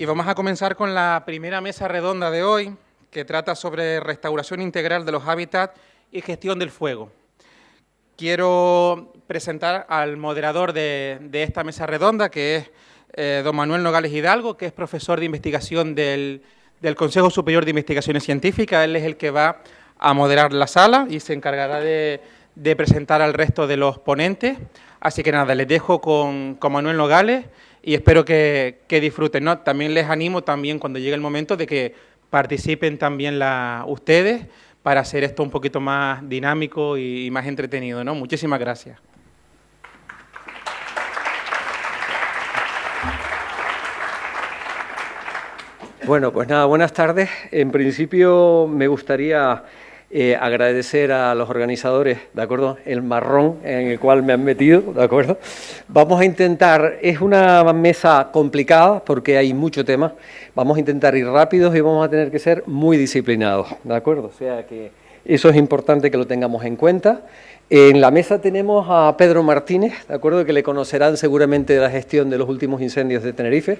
Y vamos a comenzar con la primera mesa redonda de hoy, que trata sobre restauración integral de los hábitats y gestión del fuego. Quiero presentar al moderador de esta mesa redonda, que es don Manuel Nogales Hidalgo, que es profesor de investigación del Consejo Superior de Investigaciones Científicas. Él es el que va a moderar la sala y se encargará de presentar al resto de los ponentes. Así que nada, les dejo con Manuel Nogales y espero que disfruten, ¿no? También les animo cuando llegue el momento de que participen también ustedes para hacer esto un poquito más dinámico y más entretenido, ¿no? Muchísimas gracias. Bueno, pues nada, buenas tardes. En principio me gustaría agradecer a los organizadores, ¿de acuerdo?, el marrón en el cual me han metido, ¿de acuerdo? Vamos a intentar, es una mesa complicada porque hay mucho tema, vamos a intentar ir rápidos y vamos a tener que ser muy disciplinados, ¿de acuerdo? O sea que eso es importante que lo tengamos en cuenta. En la mesa tenemos a Pedro Martínez, ¿de acuerdo?, que le conocerán seguramente de la gestión de los últimos incendios de Tenerife.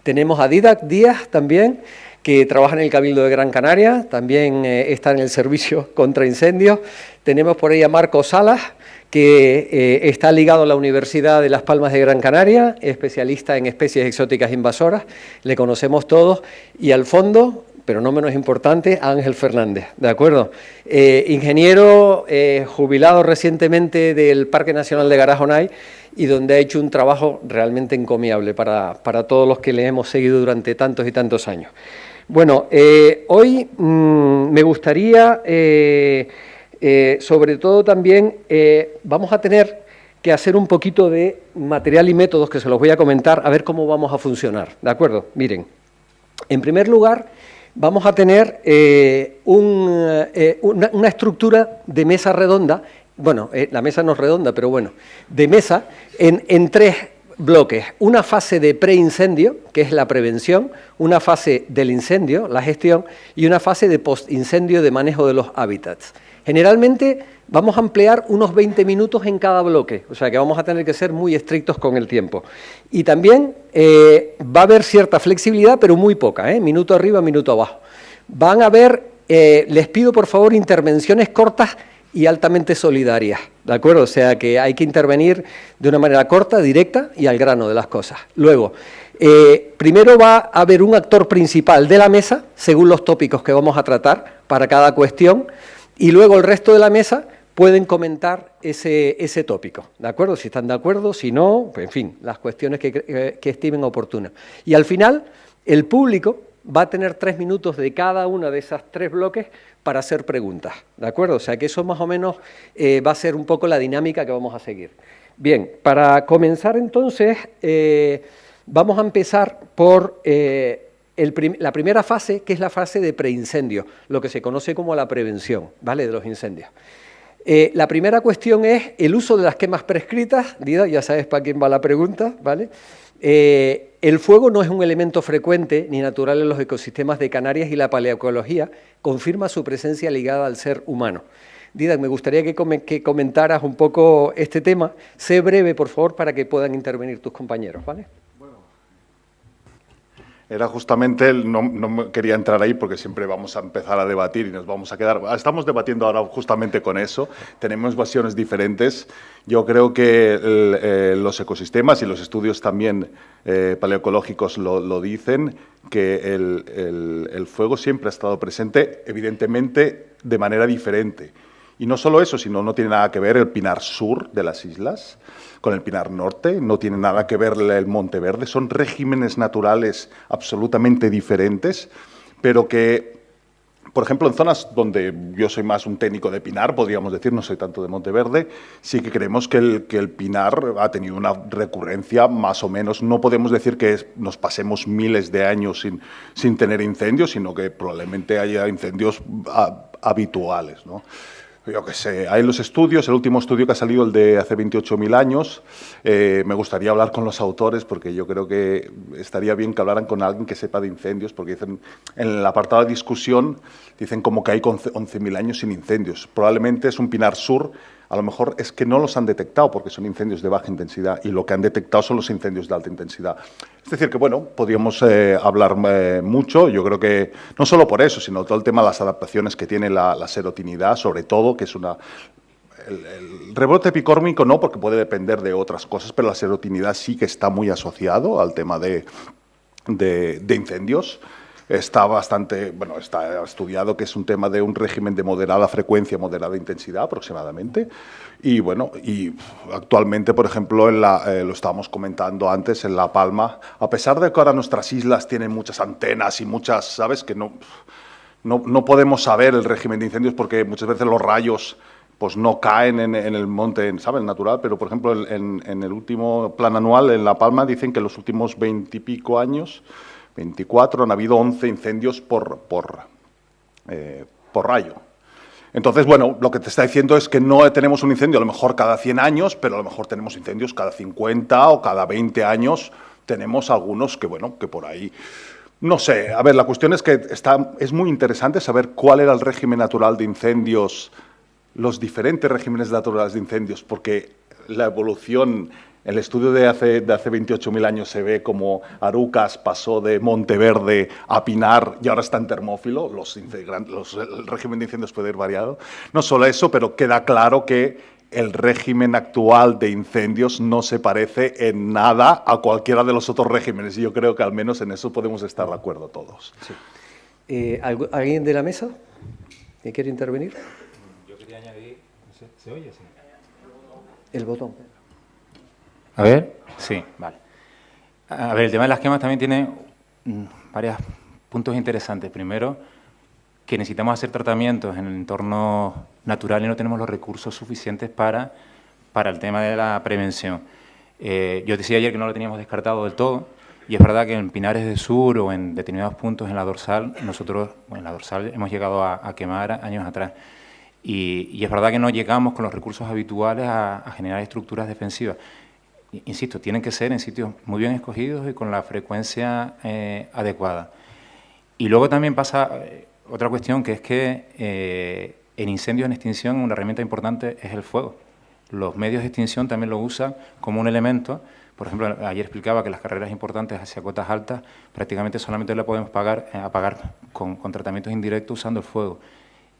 Tenemos a Dídac Díaz también, que trabaja en el Cabildo de Gran Canaria, también está en el servicio contra incendios. Tenemos por ahí a Marcos Salas, que está ligado a la Universidad de Las Palmas de Gran Canaria, especialista en especies exóticas invasoras, le conocemos todos, y al fondo, pero no menos importante, Ángel Fernández, ¿de acuerdo? Ingeniero jubilado recientemente del Parque Nacional de Garajonay y donde ha hecho un trabajo realmente encomiable para todos los que le hemos seguido durante tantos y tantos años. Bueno, hoy me gustaría, sobre todo también, vamos a tener que hacer un poquito de material y métodos que se los voy a comentar, a ver cómo vamos a funcionar, ¿de acuerdo? Miren, en primer lugar, vamos a tener una estructura de mesa redonda, bueno, la mesa no es redonda, pero bueno, de mesa en tres bloques. Una fase de preincendio, que es la prevención, una fase del incendio, la gestión, y una fase de postincendio de manejo de los hábitats. Generalmente vamos a emplear unos 20 minutos en cada bloque, o sea que vamos a tener que ser muy estrictos con el tiempo. Y también va a haber cierta flexibilidad, pero muy poca, minuto arriba, minuto abajo. Van a haber, les pido por favor, intervenciones cortas y altamente solidarias, ¿de acuerdo? O sea que hay que intervenir de una manera corta, directa y al grano de las cosas. Luego, primero va a haber un actor principal de la mesa, según los tópicos que vamos a tratar para cada cuestión, y luego el resto de la mesa pueden comentar ese tópico, ¿de acuerdo? Si están de acuerdo, si no, pues en fin, las cuestiones que estimen oportunas. Y al final, el público va a tener 3 minutos de cada uno de esos 3 bloques para hacer preguntas, ¿de acuerdo? O sea que eso más o menos va a ser un poco la dinámica que vamos a seguir. Bien, para comenzar entonces, vamos a empezar por la primera fase, que es la fase de preincendio, lo que se conoce como la prevención, ¿vale?, de los incendios. La primera cuestión es el uso de las quemas prescritas. Dida, ya sabes para quién va la pregunta, ¿vale? El fuego no es un elemento frecuente ni natural en los ecosistemas de Canarias y la paleoecología confirma su presencia ligada al ser humano. Dídac, me gustaría que comentaras un poco este tema. Sé breve, por favor, para que puedan intervenir tus compañeros, ¿vale? Era justamente, no quería entrar ahí porque siempre vamos a empezar a debatir y nos vamos a quedar. Estamos debatiendo ahora justamente con eso, tenemos versiones diferentes. Yo creo que los ecosistemas y los estudios también paleoecológicos lo dicen, que el fuego siempre ha estado presente, evidentemente de manera diferente. Y no solo eso, sino no tiene nada que ver el pinar sur de las islas con el pinar norte, no tiene nada que ver el Monte Verde, son regímenes naturales absolutamente diferentes, pero que, por ejemplo, en zonas donde yo soy más un técnico de pinar, podríamos decir, no soy tanto de Monte Verde, sí que creemos que el pinar ha tenido una recurrencia más o menos, no podemos decir que nos pasemos miles de años sin tener incendios, sino que probablemente haya incendios habituales, ¿no? Yo qué sé, hay los estudios, el último estudio que ha salido, el de hace 28.000 años, me gustaría hablar con los autores porque yo creo que estaría bien que hablaran con alguien que sepa de incendios, porque dicen, en el apartado de discusión, dicen como que hay 11.000 años sin incendios. Probablemente es un pinar sur a lo mejor es que no los han detectado porque son incendios de baja intensidad y lo que han detectado son los incendios de alta intensidad. Es decir, que bueno, podríamos hablar mucho, yo creo que no solo por eso, sino todo el tema de las adaptaciones que tiene la serotinidad, sobre todo, que es una... El rebrote epicórmico no, porque puede depender de otras cosas, pero la serotinidad sí que está muy asociado al tema de incendios. Está bastante, bueno, está estudiado que es un tema de un régimen de moderada frecuencia, moderada intensidad aproximadamente. Y bueno, y actualmente, por ejemplo, lo estábamos comentando antes, en La Palma, a pesar de que ahora nuestras islas tienen muchas antenas y muchas, ¿sabes? Que no podemos saber el régimen de incendios porque muchas veces los rayos pues no caen en el monte, ¿sabes? Natural, pero por ejemplo en el último plan anual en La Palma dicen que en los últimos 20 y pico años, 24, han habido 11 incendios por rayo. Entonces, bueno, lo que te está diciendo es que no tenemos un incendio a lo mejor cada 100 años, pero a lo mejor tenemos incendios cada 50 o cada 20 años. Tenemos algunos que, bueno, que por ahí... No sé, a ver, la cuestión es que es muy interesante saber cuál era el régimen natural de incendios, los diferentes regímenes naturales de incendios, porque la evolución, el estudio de hace 28.000 años se ve como Arucas pasó de Monteverde a Pinar y ahora está en Termófilo, el régimen de incendios puede ir variado. No solo eso, pero queda claro que el régimen actual de incendios no se parece en nada a cualquiera de los otros regímenes y yo creo que al menos en eso podemos estar de acuerdo todos. Sí. ¿Alguien de la mesa que quiere intervenir? ¿Se oye? Sí. El botón. A ver, sí, vale. A ver, el tema de las quemas también tiene varios puntos interesantes. Primero, que necesitamos hacer tratamientos en el entorno natural y no tenemos los recursos suficientes para el tema de la prevención. Yo decía ayer que no lo teníamos descartado del todo, y es verdad que en Pinares del Sur o en determinados puntos en la dorsal, nosotros, bueno, en la dorsal hemos llegado a quemar años atrás. Y es verdad que no llegamos con los recursos habituales a generar estructuras defensivas. Insisto, tienen que ser en sitios muy bien escogidos y con la frecuencia adecuada. Y luego también pasa otra cuestión, que es que en incendios en extinción una herramienta importante es el fuego. Los medios de extinción también lo usan como un elemento. Por ejemplo, ayer explicaba que las carreras importantes hacia cotas altas prácticamente solamente la podemos apagar con tratamientos indirectos usando el fuego.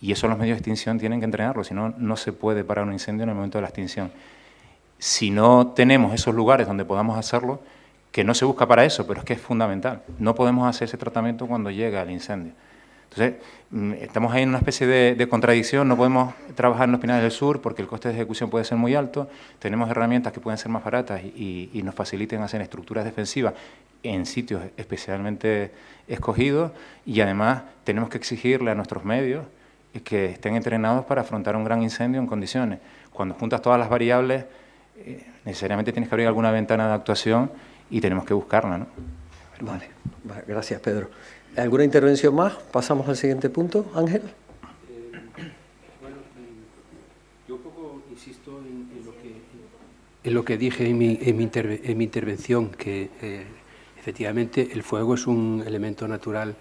Y eso los medios de extinción tienen que entrenarlo, si no, no se puede parar un incendio en el momento de la extinción. Si no tenemos esos lugares donde podamos hacerlo, que no se busca para eso, pero es que es fundamental. No podemos hacer ese tratamiento cuando llega el incendio. Entonces, estamos ahí en una especie de contradicción, no podemos trabajar en los Pinares del Sur porque el coste de ejecución puede ser muy alto, tenemos herramientas que pueden ser más baratas y nos faciliten hacer estructuras defensivas en sitios especialmente escogidos y además tenemos que exigirle a nuestros medios que estén entrenados para afrontar un gran incendio en condiciones. Cuando juntas todas las variables, necesariamente tienes que abrir alguna ventana de actuación y tenemos que buscarla, ¿no? Vale, gracias, Pedro. ¿Alguna intervención más? Pasamos al siguiente punto. Ángel. Bueno, yo un poco insisto en lo que dije en mi intervención, que efectivamente el fuego es un elemento natural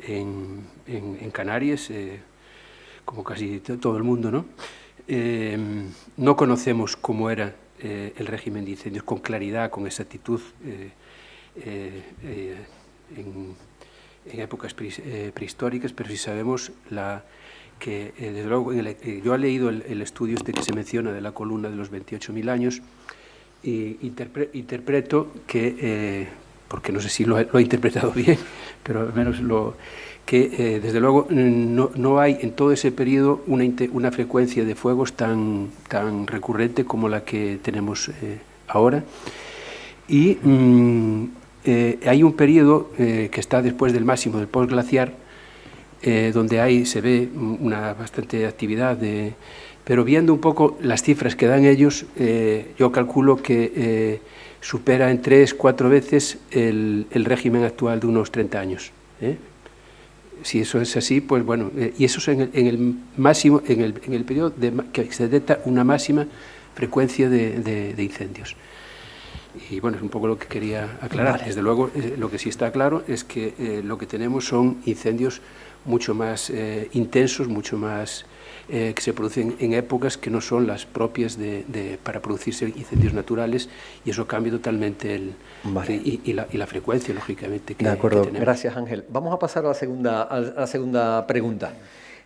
en Canarias, como casi todo el mundo, ¿no? No conocemos cómo era el régimen de incendios con claridad, con exactitud, en épocas prehistóricas, pero sí sabemos que, desde luego, yo he leído el estudio este que se menciona de la columna de los 28.000 años y interpreto que, porque no sé si lo he interpretado bien, pero al menos que desde luego no hay en todo ese periodo una frecuencia de fuegos tan recurrente como la que tenemos ahora. Y hay un periodo que está después del máximo del postglaciar, donde se ve una bastante actividad, pero viendo un poco las cifras que dan ellos, yo calculo que supera en 3-4 veces el régimen actual de unos 30 años. Si eso es así, pues bueno, y eso es en el máximo, en el periodo que se detecta una máxima frecuencia de incendios. Y bueno, es un poco lo que quería aclarar. Vale. Desde luego, lo que sí está claro es que lo que tenemos son incendios mucho más intensos, mucho más que se producen en épocas que no son las propias para producirse incendios naturales, y eso cambia totalmente y la frecuencia, lógicamente, que de acuerdo, que tenemos. gracias Ángel. Vamos a pasar a la segunda pregunta.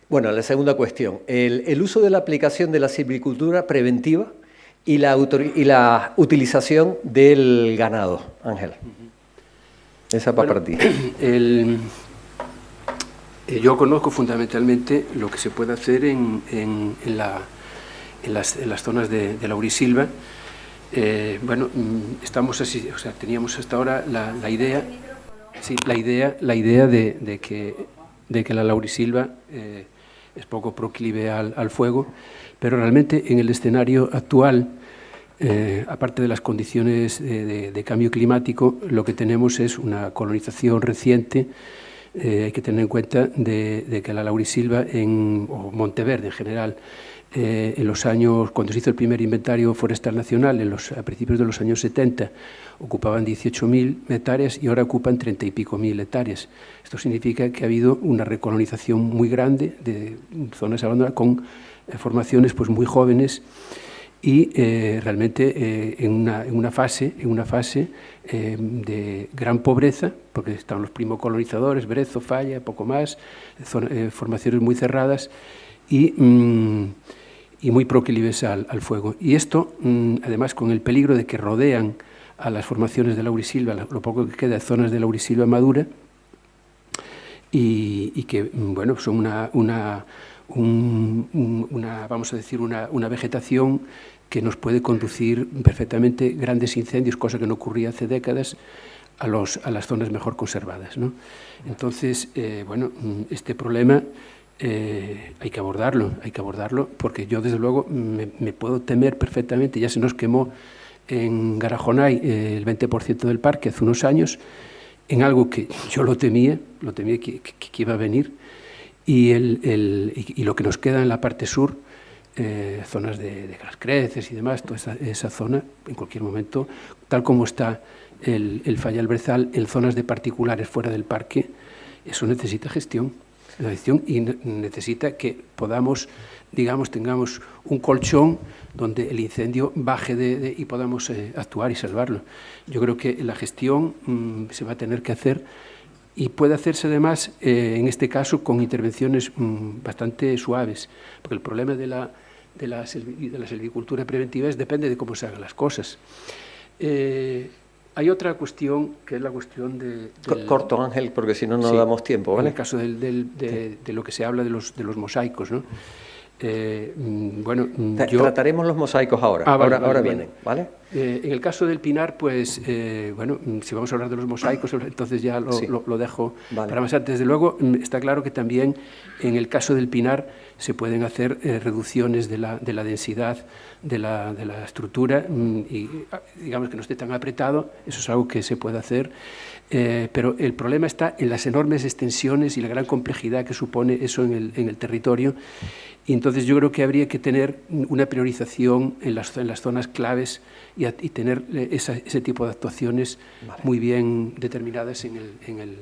Bueno, la segunda cuestión. El uso de la aplicación de la silvicultura preventiva y la utilización del ganado, Ángel. Esa va para ti. Yo conozco fundamentalmente lo que se puede hacer en las zonas de laurisilva. Bueno, estamos así, o sea, teníamos hasta ahora la idea de que la laurisilva es poco proclive al fuego, pero realmente en el escenario actual, aparte de las condiciones de cambio climático, lo que tenemos es una colonización reciente. Hay que tener en cuenta de que la laurisilva o Monteverde en general, en los años, cuando se hizo el primer inventario forestal nacional, a principios de los años 70, ocupaban 18.000 hectáreas y ahora ocupan 30 y pico mil hectáreas. Esto significa que ha habido una recolonización muy grande de zonas abandonadas con formaciones pues muy jóvenes, y realmente en una fase de gran pobreza, porque están los primocolonizadores, Brezo, Falla, poco más, formaciones muy cerradas y muy proclives al fuego. Y esto, además, con el peligro de que rodean a las formaciones de laurisilva, lo poco que queda de zonas de laurisilva madura, y que, bueno, son vamos a decir, una vegetación que nos puede conducir perfectamente grandes incendios, cosa que no ocurría hace décadas, a las zonas mejor conservadas, ¿no? Entonces, bueno, este problema hay que abordarlo, porque yo desde luego me puedo temer perfectamente. Ya se nos quemó en Garajonay el 20% del parque hace unos años, en algo que yo lo temía que iba a venir. Y lo que nos queda en la parte sur, zonas de las Creces y demás, toda esa zona, en cualquier momento, tal como está el Falla el Brezal, en zonas de particulares fuera del parque, eso necesita gestión y necesita que podamos, digamos, tengamos un colchón donde el incendio baje y podamos actuar y salvarlo. Yo creo que la gestión se va a tener que hacer. Y puede hacerse además, en este caso, con intervenciones bastante suaves, porque el problema de la silvicultura preventiva depende de cómo se hagan las cosas. Hay otra cuestión, que es la cuestión Corto, Ángel, porque si no, no damos tiempo, ¿vale? En el caso de lo que se habla de los mosaicos, ¿no? Bueno, trataremos los mosaicos ahora. Ahora vienen, ¿vale? En el caso del pinar, pues, bueno, si vamos a hablar de los mosaicos, entonces ya lo dejo para más antes. Desde luego, está claro que también en el caso del pinar se pueden hacer reducciones de la densidad de la estructura, y digamos que no esté tan apretado. Eso es algo que se puede hacer, pero el problema está en las enormes extensiones y la gran complejidad que supone eso en el territorio. Y entonces yo creo que habría que tener una priorización en las zonas claves y tener ese tipo de actuaciones muy bien determinadas en el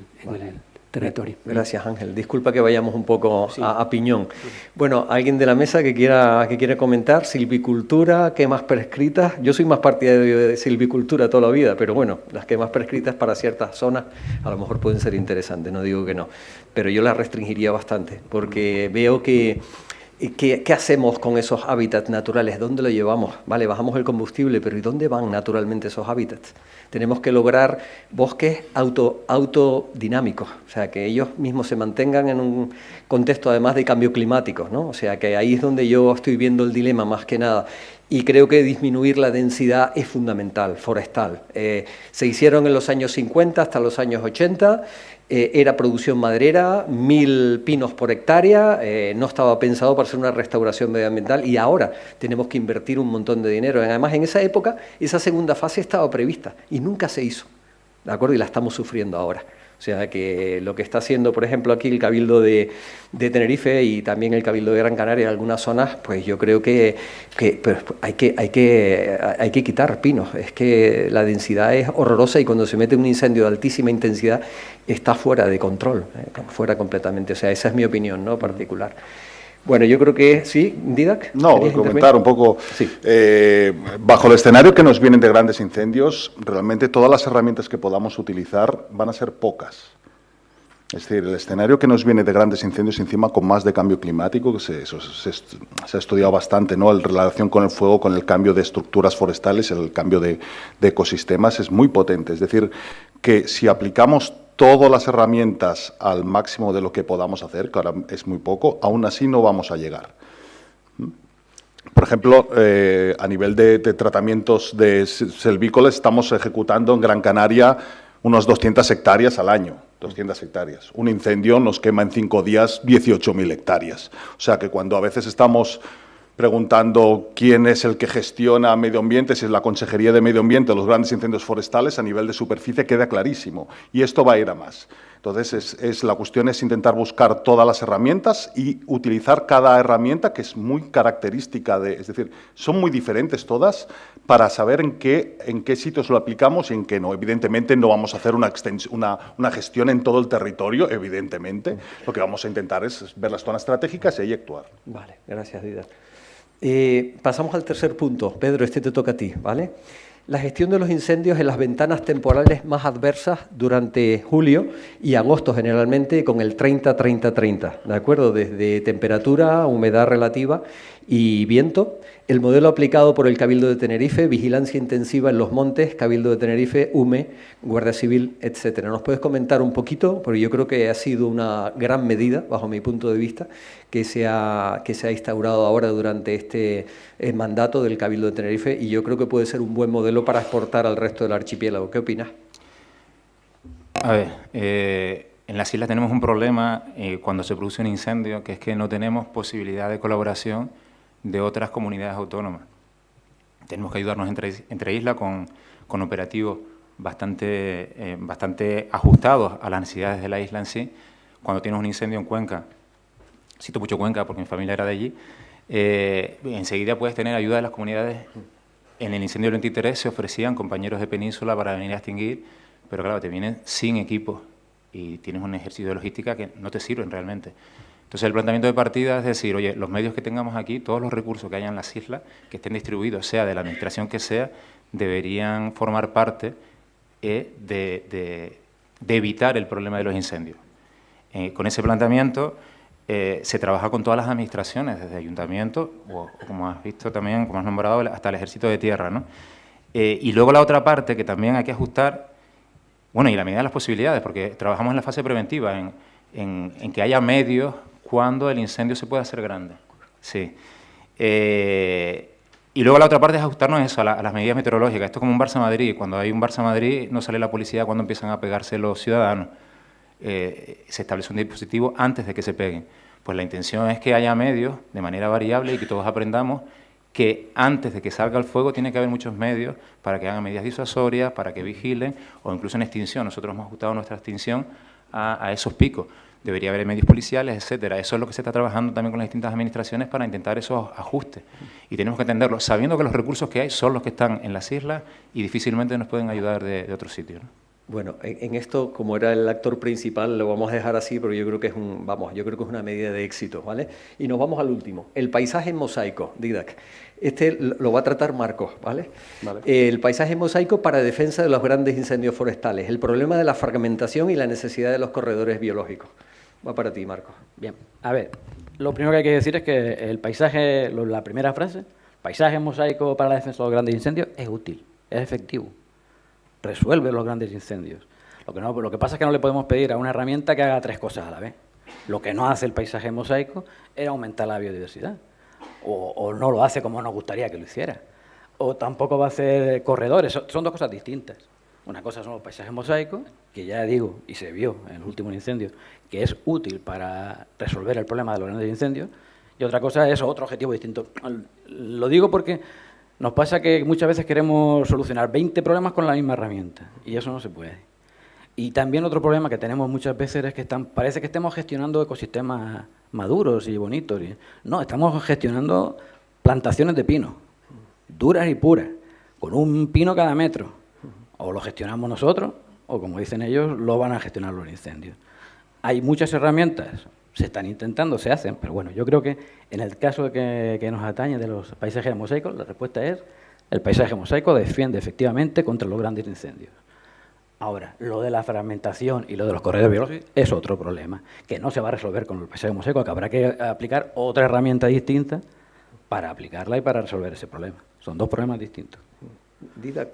territorio. Gracias, Ángel. Disculpa que vayamos un poco a piñón. Bueno, ¿alguien de la mesa que quiera comentar? Silvicultura, quemas prescritas. Yo soy más partidario de silvicultura toda la vida, pero bueno, las quemas prescritas para ciertas zonas a lo mejor pueden ser interesantes, no digo que no. Pero yo las restringiría bastante, porque veo que ¿qué hacemos con esos hábitats naturales? ¿Dónde lo llevamos? Vale, bajamos el combustible, pero ¿y dónde van naturalmente esos hábitats? Tenemos que lograr bosques autodinámicos, o sea, que ellos mismos se mantengan en un contexto además de cambio climático, ¿no? O sea, que ahí es donde yo estoy viendo el dilema más que nada. Y creo que disminuir la densidad es fundamental, forestal. Se hicieron en los años 50 hasta los años 80, era producción maderera, 1000 pinos por hectárea, no estaba pensado para hacer una restauración medioambiental y ahora tenemos que invertir un montón de dinero. Además, en esa época, esa segunda fase estaba prevista y nunca se hizo, ¿de acuerdo? Y la estamos sufriendo ahora. O sea que lo que está haciendo, por ejemplo, aquí el Cabildo de Tenerife y también el Cabildo de Gran Canaria en algunas zonas, pues yo creo que pues hay que quitar pinos. Es que la densidad es horrorosa y cuando se mete un incendio de altísima intensidad está fuera de control, fuera completamente. O sea, esa es mi opinión, ¿no?, particular. Bueno, yo creo que sí, Didac. No, ¿querías comentar un poco. Sí. Bajo el escenario que nos vienen de grandes incendios, realmente todas las herramientas que podamos utilizar van a ser pocas. Es decir, el escenario que nos viene de grandes incendios, encima con más de cambio climático, que se ha estudiado bastante, ¿no? En relación con el fuego, con el cambio de estructuras forestales, el cambio de ecosistemas, es muy potente. Es decir, que si aplicamos todas las herramientas al máximo de lo que podamos hacer, que ahora es muy poco, aún así no vamos a llegar. Por ejemplo, a nivel de tratamientos de selvícolas, estamos ejecutando en Gran Canaria unos 200 hectáreas al año. 200 hectáreas. Un incendio nos quema en 5 días 18.000 hectáreas. O sea que cuando a veces estamos preguntando quién es el que gestiona medio ambiente, si es la Consejería de Medio Ambiente, los grandes incendios forestales, a nivel de superficie queda clarísimo. Y esto va a ir a más. Entonces, la cuestión es intentar buscar todas las herramientas y utilizar cada herramienta, que es muy característica es decir, son muy diferentes todas, para saber en qué sitios lo aplicamos y en qué no. Evidentemente no vamos a hacer una gestión en todo el territorio, evidentemente. Lo que vamos a intentar es ver las zonas estratégicas y ahí actuar. Vale, gracias, Didac. Pasamos al tercer punto. Pedro, este te toca a ti, ¿vale? La gestión de los incendios en las ventanas temporales más adversas durante julio y agosto, generalmente con el 30-30-30, ¿de acuerdo? Desde temperatura, humedad relativa y viento. El modelo aplicado por el Cabildo de Tenerife, vigilancia intensiva en los montes, Cabildo de Tenerife, UME, Guardia Civil, etcétera. ¿Nos puedes comentar un poquito? Porque yo creo que ha sido una gran medida, bajo mi punto de vista, que se ha instaurado ahora durante este mandato del Cabildo de Tenerife, y yo creo que puede ser un buen modelo para exportar al resto del archipiélago. ¿Qué opinas? A ver, en las islas tenemos un problema cuando se produce un incendio, que es que no tenemos posibilidad de colaboración de otras comunidades autónomas. Tenemos que ayudarnos entre islas con operativos bastante ajustados a las necesidades de la isla en sí. Cuando tienes un incendio en Cuenca, cito mucho Cuenca porque mi familia era de allí, enseguida puedes tener ayuda de las comunidades. En el incendio del 23 se ofrecían compañeros de Península para venir a extinguir, pero claro, te vienen sin equipo y tienes un ejercicio de logística que no te sirven realmente. Entonces, el planteamiento de partida es decir, oye, los medios que tengamos aquí, todos los recursos que haya en las islas, que estén distribuidos, sea de la administración que sea, deberían formar parte de evitar el problema de los incendios. Con ese planteamiento se trabaja con todas las administraciones, desde ayuntamientos, o como has visto también, como has nombrado, hasta el Ejército de Tierra, ¿no? Y luego la otra parte que también hay que ajustar, bueno, y la medida de las posibilidades, porque trabajamos en la fase preventiva, en que haya medios cuando el incendio se pueda hacer grande. Sí. Y luego la otra parte es ajustarnos eso, a las medidas meteorológicas. Esto es como un Barça-Madrid. Cuando hay un Barça-Madrid no sale la policía cuando empiezan a pegarse los ciudadanos. Se establece un dispositivo antes de que se peguen. Pues la intención es que haya medios de manera variable y que todos aprendamos que antes de que salga el fuego tiene que haber muchos medios para que hagan medidas disuasorias, para que vigilen, o incluso en extinción. Nosotros hemos ajustado nuestra extinción a esos picos. Debería haber medios policiales, etcétera. Eso es lo que se está trabajando también con las distintas administraciones para intentar esos ajustes. Y tenemos que entenderlo, sabiendo que los recursos que hay son los que están en las islas y difícilmente nos pueden ayudar de otros sitios, ¿no? Bueno, en esto, como era el actor principal, lo vamos a dejar así, porque yo creo que es una medida de éxito, ¿vale? Y nos vamos al último, el paisaje en mosaico, Didac. Este lo va a tratar Marcos, ¿vale? Vale. El paisaje en mosaico para defensa de los grandes incendios forestales, el problema de la fragmentación y la necesidad de los corredores biológicos. Va para ti, Marcos. Bien, a ver, lo primero que hay que decir es que el paisaje, la primera frase, paisaje en mosaico para la defensa de los grandes incendios, es útil, es efectivo. Resuelve los grandes incendios. Lo que pasa es que no le podemos pedir a una herramienta que haga 3 cosas a la vez. Lo que no hace el paisaje en mosaico es aumentar la biodiversidad. O no lo hace como nos gustaría que lo hiciera. O tampoco va a hacer corredores. Son 2 cosas distintas. Una cosa son los paisajes mosaicos, que ya digo, y se vio en el último incendio, que es útil para resolver el problema de los grandes incendios. Y otra cosa es otro objetivo distinto. Lo digo porque nos pasa que muchas veces queremos solucionar 20 problemas con la misma herramienta, y eso no se puede. Y también otro problema que tenemos muchas veces es que parece que estemos gestionando ecosistemas maduros y bonitos. No, estamos gestionando plantaciones de pino, duras y puras, con un pino cada metro. O lo gestionamos nosotros, o como dicen ellos, lo van a gestionar los incendios. Hay muchas herramientas, se están intentando, se hacen, pero bueno, yo creo que en el caso que nos atañe de los paisajes mosaicos, la respuesta es: el paisaje mosaico defiende efectivamente contra los grandes incendios. Ahora, lo de la fragmentación y lo de los corredores biológicos es otro problema, que no se va a resolver con el paisaje mosaico, que habrá que aplicar otra herramienta distinta para aplicarla y para resolver ese problema. Son dos problemas distintos. Didac,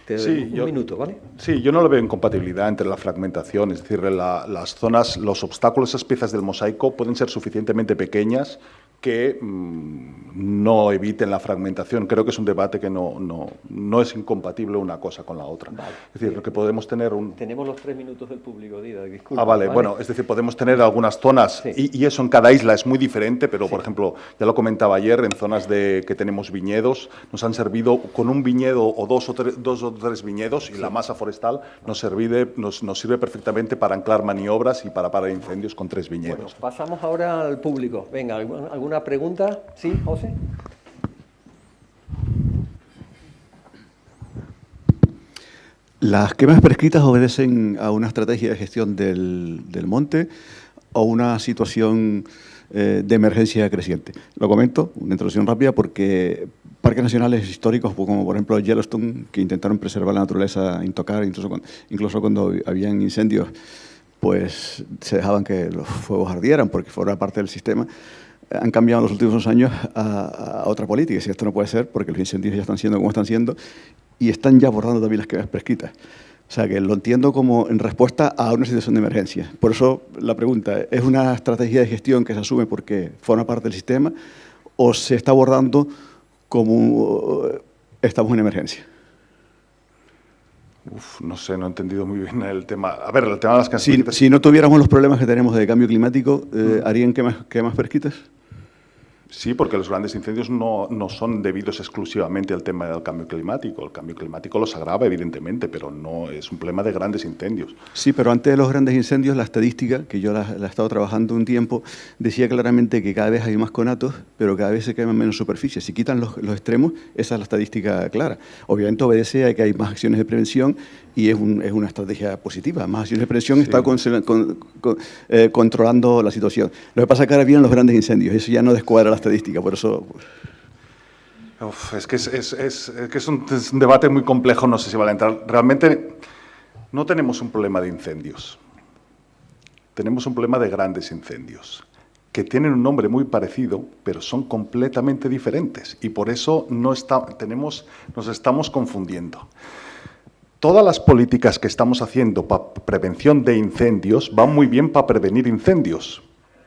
te doy un minuto, ¿vale? Sí, yo no lo veo incompatibilidad entre la fragmentación, es decir, las zonas, los obstáculos, esas piezas del mosaico pueden ser suficientemente pequeñas que no eviten la fragmentación. Creo que es un debate que no es incompatible una cosa con la otra. Vale. Es decir, lo que podemos tener Tenemos los 3 minutos del público, Didac, disculpa. Vale, bueno, es decir, podemos tener algunas zonas, Sí. y eso en cada isla es muy diferente, pero, por ejemplo, ya lo comentaba ayer, en zonas que tenemos viñedos, nos han servido con un viñedo o dos o tres viñedos, y la masa forestal nos sirve perfectamente para anclar maniobras y para parar incendios con 3 Bueno, viñedos. pasamos ahora al público. Venga, ¿alguna pregunta? ¿Sí, José? ¿Las quemas prescritas obedecen a una estrategia de gestión del monte o una situación de emergencia creciente? Lo comento, una introducción rápida, porque parques nacionales históricos, como por ejemplo Yellowstone, que intentaron preservar la naturaleza intocada, incluso cuando habían incendios, pues se dejaban que los fuegos ardieran porque fuera parte del sistema, han cambiado en los últimos años a otra política. Y esto no puede ser porque los incendios ya están siendo como están siendo y están ya abordando también las quemas prescritas. O sea, que lo entiendo como en respuesta a una situación de emergencia. Por eso la pregunta, ¿es una estrategia de gestión que se asume porque forma parte del sistema o se está abordando como estamos en emergencia? No sé, no he entendido muy bien el tema. A ver, el tema de las quemas prescritas. Si no tuviéramos los problemas que tenemos de cambio climático, ¿harían quemas prescritas? Sí, porque los grandes incendios no son debidos exclusivamente al tema del cambio climático. El cambio climático los agrava, evidentemente, pero no es un problema de grandes incendios. Sí, pero antes de los grandes incendios, la estadística, que yo la he estado trabajando un tiempo, decía claramente que cada vez hay más conatos, pero cada vez se queman menos superficies. Si quitan los extremos, esa es la estadística clara. Obviamente obedece a que hay más acciones de prevención y es una estrategia positiva. Más acciones de prevención está controlando la situación. Lo que pasa es que ahora vienen los grandes incendios, eso ya no descuadra la estadística, por eso... Es que es un debate muy complejo, no sé si vale entrar. Realmente no tenemos un problema de incendios, tenemos un problema de grandes incendios, que tienen un nombre muy parecido, pero son completamente diferentes, y por eso nos estamos confundiendo. Todas las políticas que estamos haciendo para prevención de incendios van muy bien para prevenir incendios,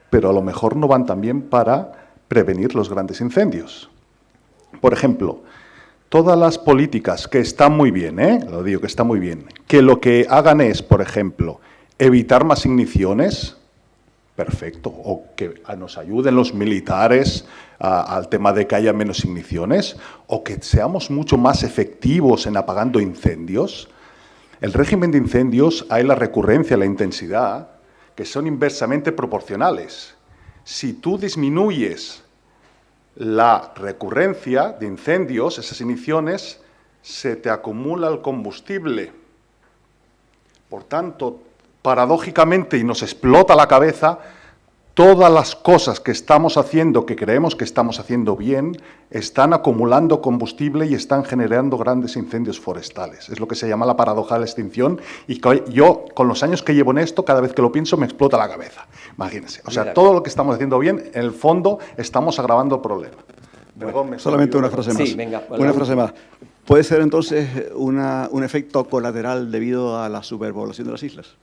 pero a lo mejor no van tan bien para prevenir los grandes incendios. Por ejemplo, todas las políticas que están muy bien, lo digo que está muy bien, que lo que hagan es, por ejemplo, evitar más igniciones, perfecto, o que nos ayuden los militares al tema de que haya menos igniciones, o que seamos mucho más efectivos en apagando incendios. El régimen de incendios hay la recurrencia y la intensidad, que son inversamente proporcionales. Si tú disminuyes la recurrencia de incendios, esas igniciones, se te acumula el combustible. Por tanto, paradójicamente, y nos explota la cabeza, todas las cosas que estamos haciendo, que creemos que estamos haciendo bien, están acumulando combustible y están generando grandes incendios forestales. Es lo que se llama la paradoja de la extinción, y que yo, con los años que llevo en esto, cada vez que lo pienso me explota la cabeza. Imagínense. O sea, todo lo que estamos haciendo bien, en el fondo, estamos agravando el problema. Bueno, solamente una frase más. Sí, venga, una frase más. ¿Puede ser entonces un efecto colateral debido a la superpoblación de las islas?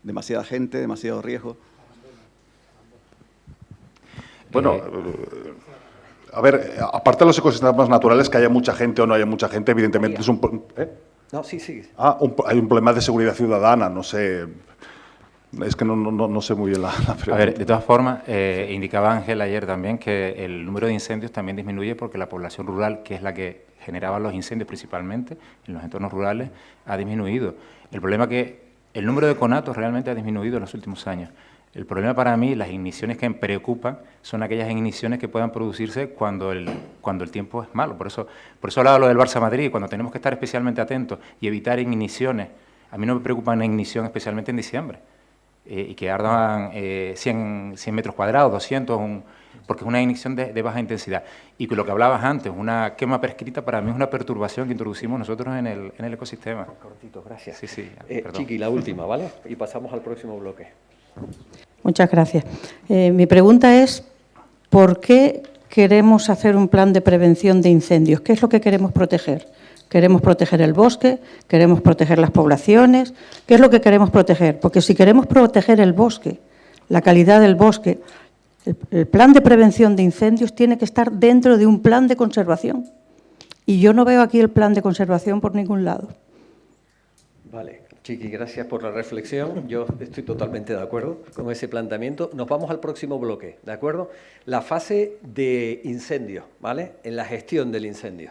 Demasiada gente, demasiado riesgo. Bueno, a ver, aparte de los ecosistemas naturales, que haya mucha gente o no haya mucha gente, evidentemente es un... No, sí, sí. Hay un problema de seguridad ciudadana, no sé... Es que no sé muy bien la pregunta. A ver, de todas formas, indicaba Ángel ayer también que el número de incendios también disminuye porque la población rural, que es la que generaba los incendios principalmente en los entornos rurales, ha disminuido. El problema es que el número de conatos realmente ha disminuido en los últimos años. El problema para mí, las igniciones que me preocupan, son aquellas igniciones que puedan producirse cuando el tiempo es malo. Por eso hablaba lo del Barça-Madrid, cuando tenemos que estar especialmente atentos y evitar igniciones. A mí no me preocupa una ignición especialmente en diciembre. y que ardan 100 metros cuadrados, 200, porque es una ignición de baja intensidad. Y con lo que hablabas antes, una quema prescrita para mí es una perturbación que introducimos nosotros en el ecosistema. Cortito, gracias. Sí, sí, perdón. Chiqui, la última, ¿vale? Y pasamos al próximo bloque. Muchas gracias. Mi pregunta es, ¿por qué queremos hacer un plan de prevención de incendios? ¿Qué es lo que queremos proteger? ¿Queremos proteger el bosque? ¿Queremos proteger las poblaciones? ¿Qué es lo que queremos proteger? Porque si queremos proteger el bosque, la calidad del bosque, el plan de prevención de incendios tiene que estar dentro de un plan de conservación. Y yo no veo aquí el plan de conservación por ningún lado. Vale, Chiqui, gracias por la reflexión. Yo estoy totalmente de acuerdo con ese planteamiento. Nos vamos al próximo bloque, ¿de acuerdo? La fase de incendio, ¿vale? En la gestión del incendio.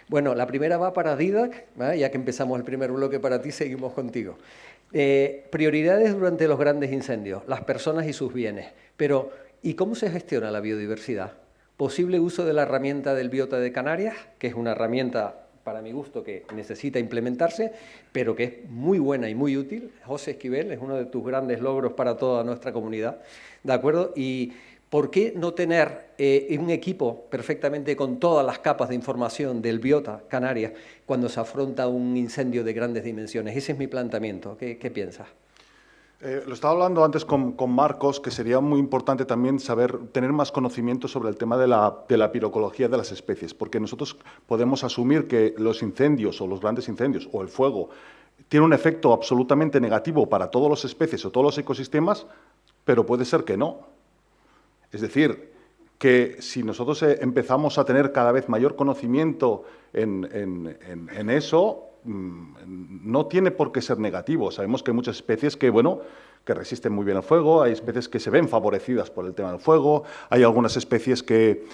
Bueno, la primera va para Didac, ¿vale? Ya que empezamos el primer bloque para ti, seguimos contigo. Prioridades durante los grandes incendios, las personas y sus bienes. Pero, ¿y cómo se gestiona la biodiversidad? Posible uso de la herramienta del Biota de Canarias, que es una herramienta, para mi gusto, que necesita implementarse, pero que es muy buena y muy útil. José Esquivel, es uno de tus grandes logros para toda nuestra comunidad, ¿de acuerdo? Y ¿por qué no tener un equipo perfectamente con todas las capas de información del Biota Canarias cuando se afronta un incendio de grandes dimensiones? Ese es mi planteamiento. ¿Qué piensas? Lo estaba hablando antes con Marcos, que sería muy importante también tener más conocimiento sobre el tema de la pirocología de las especies, porque nosotros podemos asumir que los incendios o los grandes incendios o el fuego tiene un efecto absolutamente negativo para todas las especies o todos los ecosistemas, pero puede ser que no. Es decir, que si nosotros empezamos a tener cada vez mayor conocimiento en eso, no tiene por qué ser negativo. Sabemos que hay muchas especies que resisten muy bien el fuego, hay especies que se ven favorecidas por el tema del fuego, hay algunas especies que...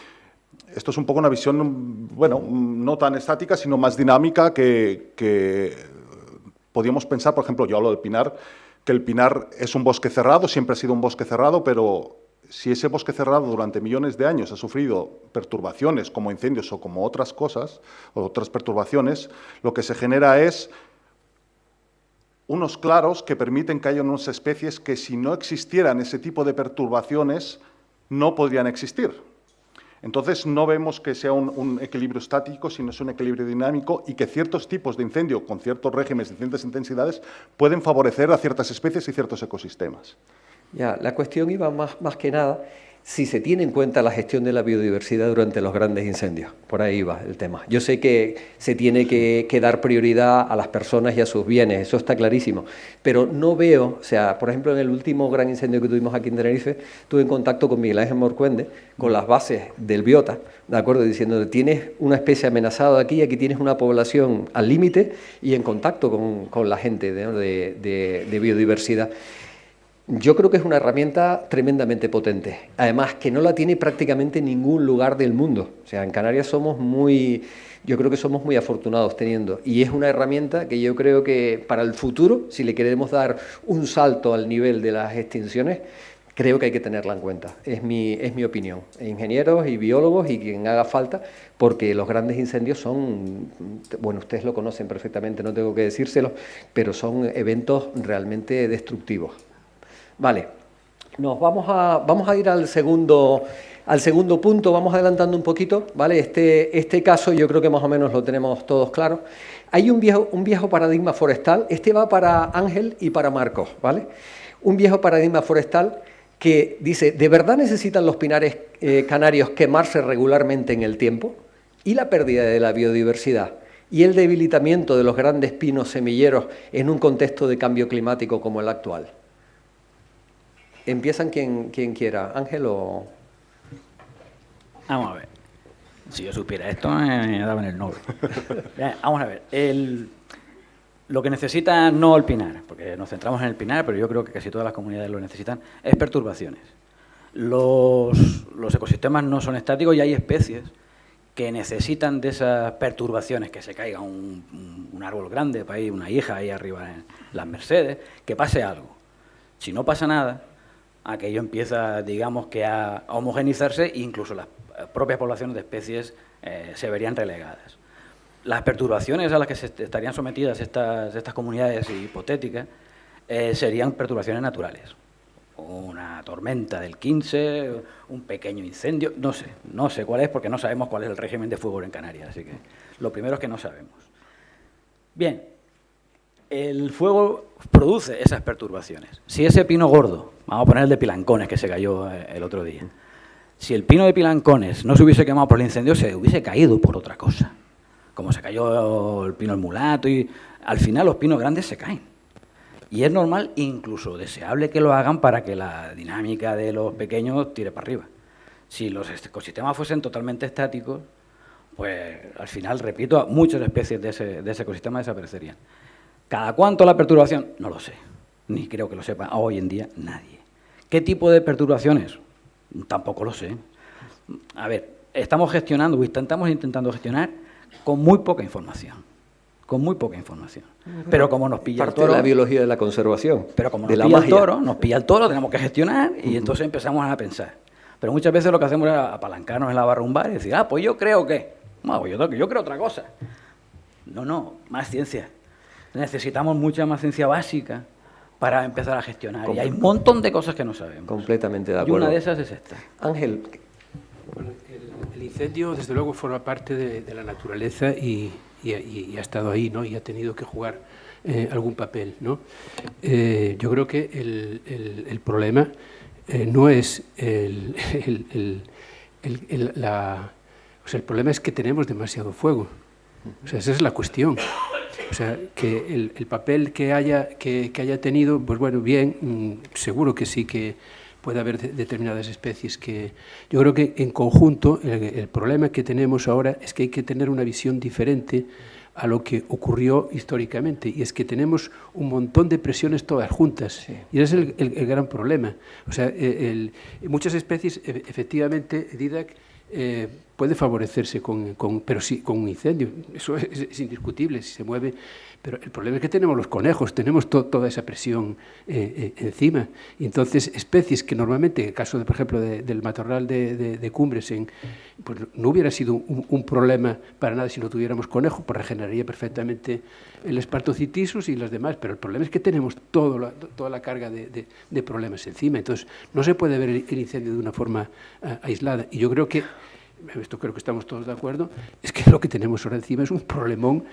Esto es un poco una visión, no tan estática, sino más dinámica que podríamos pensar, por ejemplo, yo hablo del pinar, que el pinar es un bosque cerrado, siempre ha sido un bosque cerrado, pero si ese bosque cerrado durante millones de años ha sufrido perturbaciones como incendios o como otras cosas, o otras perturbaciones, lo que se genera es unos claros que permiten que haya unas especies que si no existieran ese tipo de perturbaciones no podrían existir. Entonces no vemos que sea un equilibrio estático, sino es un equilibrio dinámico y que ciertos tipos de incendio con ciertos regímenes y ciertas intensidades pueden favorecer a ciertas especies y ciertos ecosistemas. Ya, la cuestión iba más que nada si se tiene en cuenta la gestión de la biodiversidad durante los grandes incendios. Por ahí va el tema. Yo sé que se tiene que dar prioridad a las personas y a sus bienes, eso está clarísimo, pero no veo, o sea, por ejemplo, en el último gran incendio que tuvimos aquí en Tenerife, estuve en contacto con Miguel Ángel Morcuende, con las bases del Biota, ¿de acuerdo? Diciendo, tienes una especie amenazada aquí tienes una población al límite y en contacto con la gente de biodiversidad. Yo creo que es una herramienta tremendamente potente, además que no la tiene prácticamente ningún lugar del mundo. O sea, en Canarias yo creo que somos muy afortunados teniendo, y es una herramienta que yo creo que para el futuro, si le queremos dar un salto al nivel de las extinciones, creo que hay que tenerla en cuenta. Es mi opinión. Ingenieros y biólogos y quien haga falta, porque los grandes incendios son, bueno, ustedes lo conocen perfectamente, no tengo que decírselo, pero son eventos realmente destructivos. Vale, vamos a ir al segundo punto, vamos adelantando un poquito, ¿vale? Este caso yo creo que más o menos lo tenemos todos claros. Hay un viejo paradigma forestal, este va para Ángel y para Marcos, ¿vale? Un viejo paradigma forestal que dice, ¿de verdad necesitan los pinares canarios quemarse regularmente en el tiempo? ¿Y la pérdida de la biodiversidad? ¿Y el debilitamiento de los grandes pinos semilleros en un contexto de cambio climático como el actual? Empiezan quien quiera, Ángel o... Vamos a ver. Si yo supiera esto, me daban el Nobel. Vamos a ver. Lo que necesita no el pinar, porque nos centramos en el pinar, pero yo creo que casi todas las comunidades lo necesitan, es perturbaciones. Los ecosistemas no son estáticos y hay especies que necesitan de esas perturbaciones, que se caiga un árbol grande, para ir una hija ahí arriba en las Mercedes, que pase algo. Si no pasa nada, aquello empieza, digamos, que a homogenizarse e incluso las propias poblaciones de especies se verían relegadas. Las perturbaciones a las que se estarían sometidas estas comunidades hipotéticas serían perturbaciones naturales. una tormenta del 15, un pequeño incendio, no sé cuál es porque no sabemos cuál es el régimen de fuego en Canarias, así que lo primero es que no sabemos. Bien, el fuego produce esas perturbaciones. Si ese pino gordo, vamos a poner el de Pilancones que se cayó el otro día, si el pino de Pilancones no se hubiese quemado por el incendio, se hubiese caído por otra cosa, como se cayó el pino el mulato, y al final los pinos grandes se caen. Y es normal, incluso deseable, que lo hagan para que la dinámica de los pequeños tire para arriba. Si los ecosistemas fuesen totalmente estáticos, pues al final, repito, muchas especies de ese ecosistema desaparecerían. ¿Cada cuánto la perturbación? No lo sé, ni creo que lo sepa hoy en día nadie. ¿Qué tipo de perturbaciones? Tampoco lo sé. A ver, estamos intentando gestionar con muy poca información. Con muy poca información. Pero como nos pilla el toro... Parte de la biología de la conservación. Pero como nos pilla el toro, tenemos que gestionar y entonces empezamos a pensar. Pero muchas veces lo que hacemos es apalancarnos en la barra de un bar y decir, pues yo creo que... No, pues yo creo otra cosa. No, más ciencia. Necesitamos mucha más ciencia básica para empezar a gestionar. Y hay un montón de cosas que no sabemos. Completamente de acuerdo. Y una de esas es esta. Ángel. Bueno, el incendio, desde luego, forma parte de la naturaleza y ha estado ahí, ¿no? Y ha tenido que jugar algún papel, ¿no? Yo creo que el problema no es el problema es que tenemos demasiado fuego. O sea, esa es la cuestión. O sea, que el papel que haya tenido, pues bueno, bien, seguro que sí que puede haber determinadas especies que... Yo creo que en conjunto el problema que tenemos ahora es que hay que tener una visión diferente a lo que ocurrió históricamente, y es que tenemos un montón de presiones todas juntas, sí. Y ese es el gran problema. O sea, muchas especies, efectivamente, Didac, puede favorecerse pero sí, con un incendio, eso es indiscutible, si se mueve, pero el problema es que tenemos los conejos, tenemos toda esa presión encima, y entonces especies que normalmente, en el caso, por ejemplo, del matorral de Cumbres, pues no hubiera sido un problema para nada si no tuviéramos conejos, pues regeneraría perfectamente el Spartocitisus y los demás, pero el problema es que tenemos toda la carga de problemas encima, entonces no se puede ver el incendio de una forma aislada, y yo creo que esto creo que estamos todos de acuerdo, es que lo que tenemos ahora encima es un problemón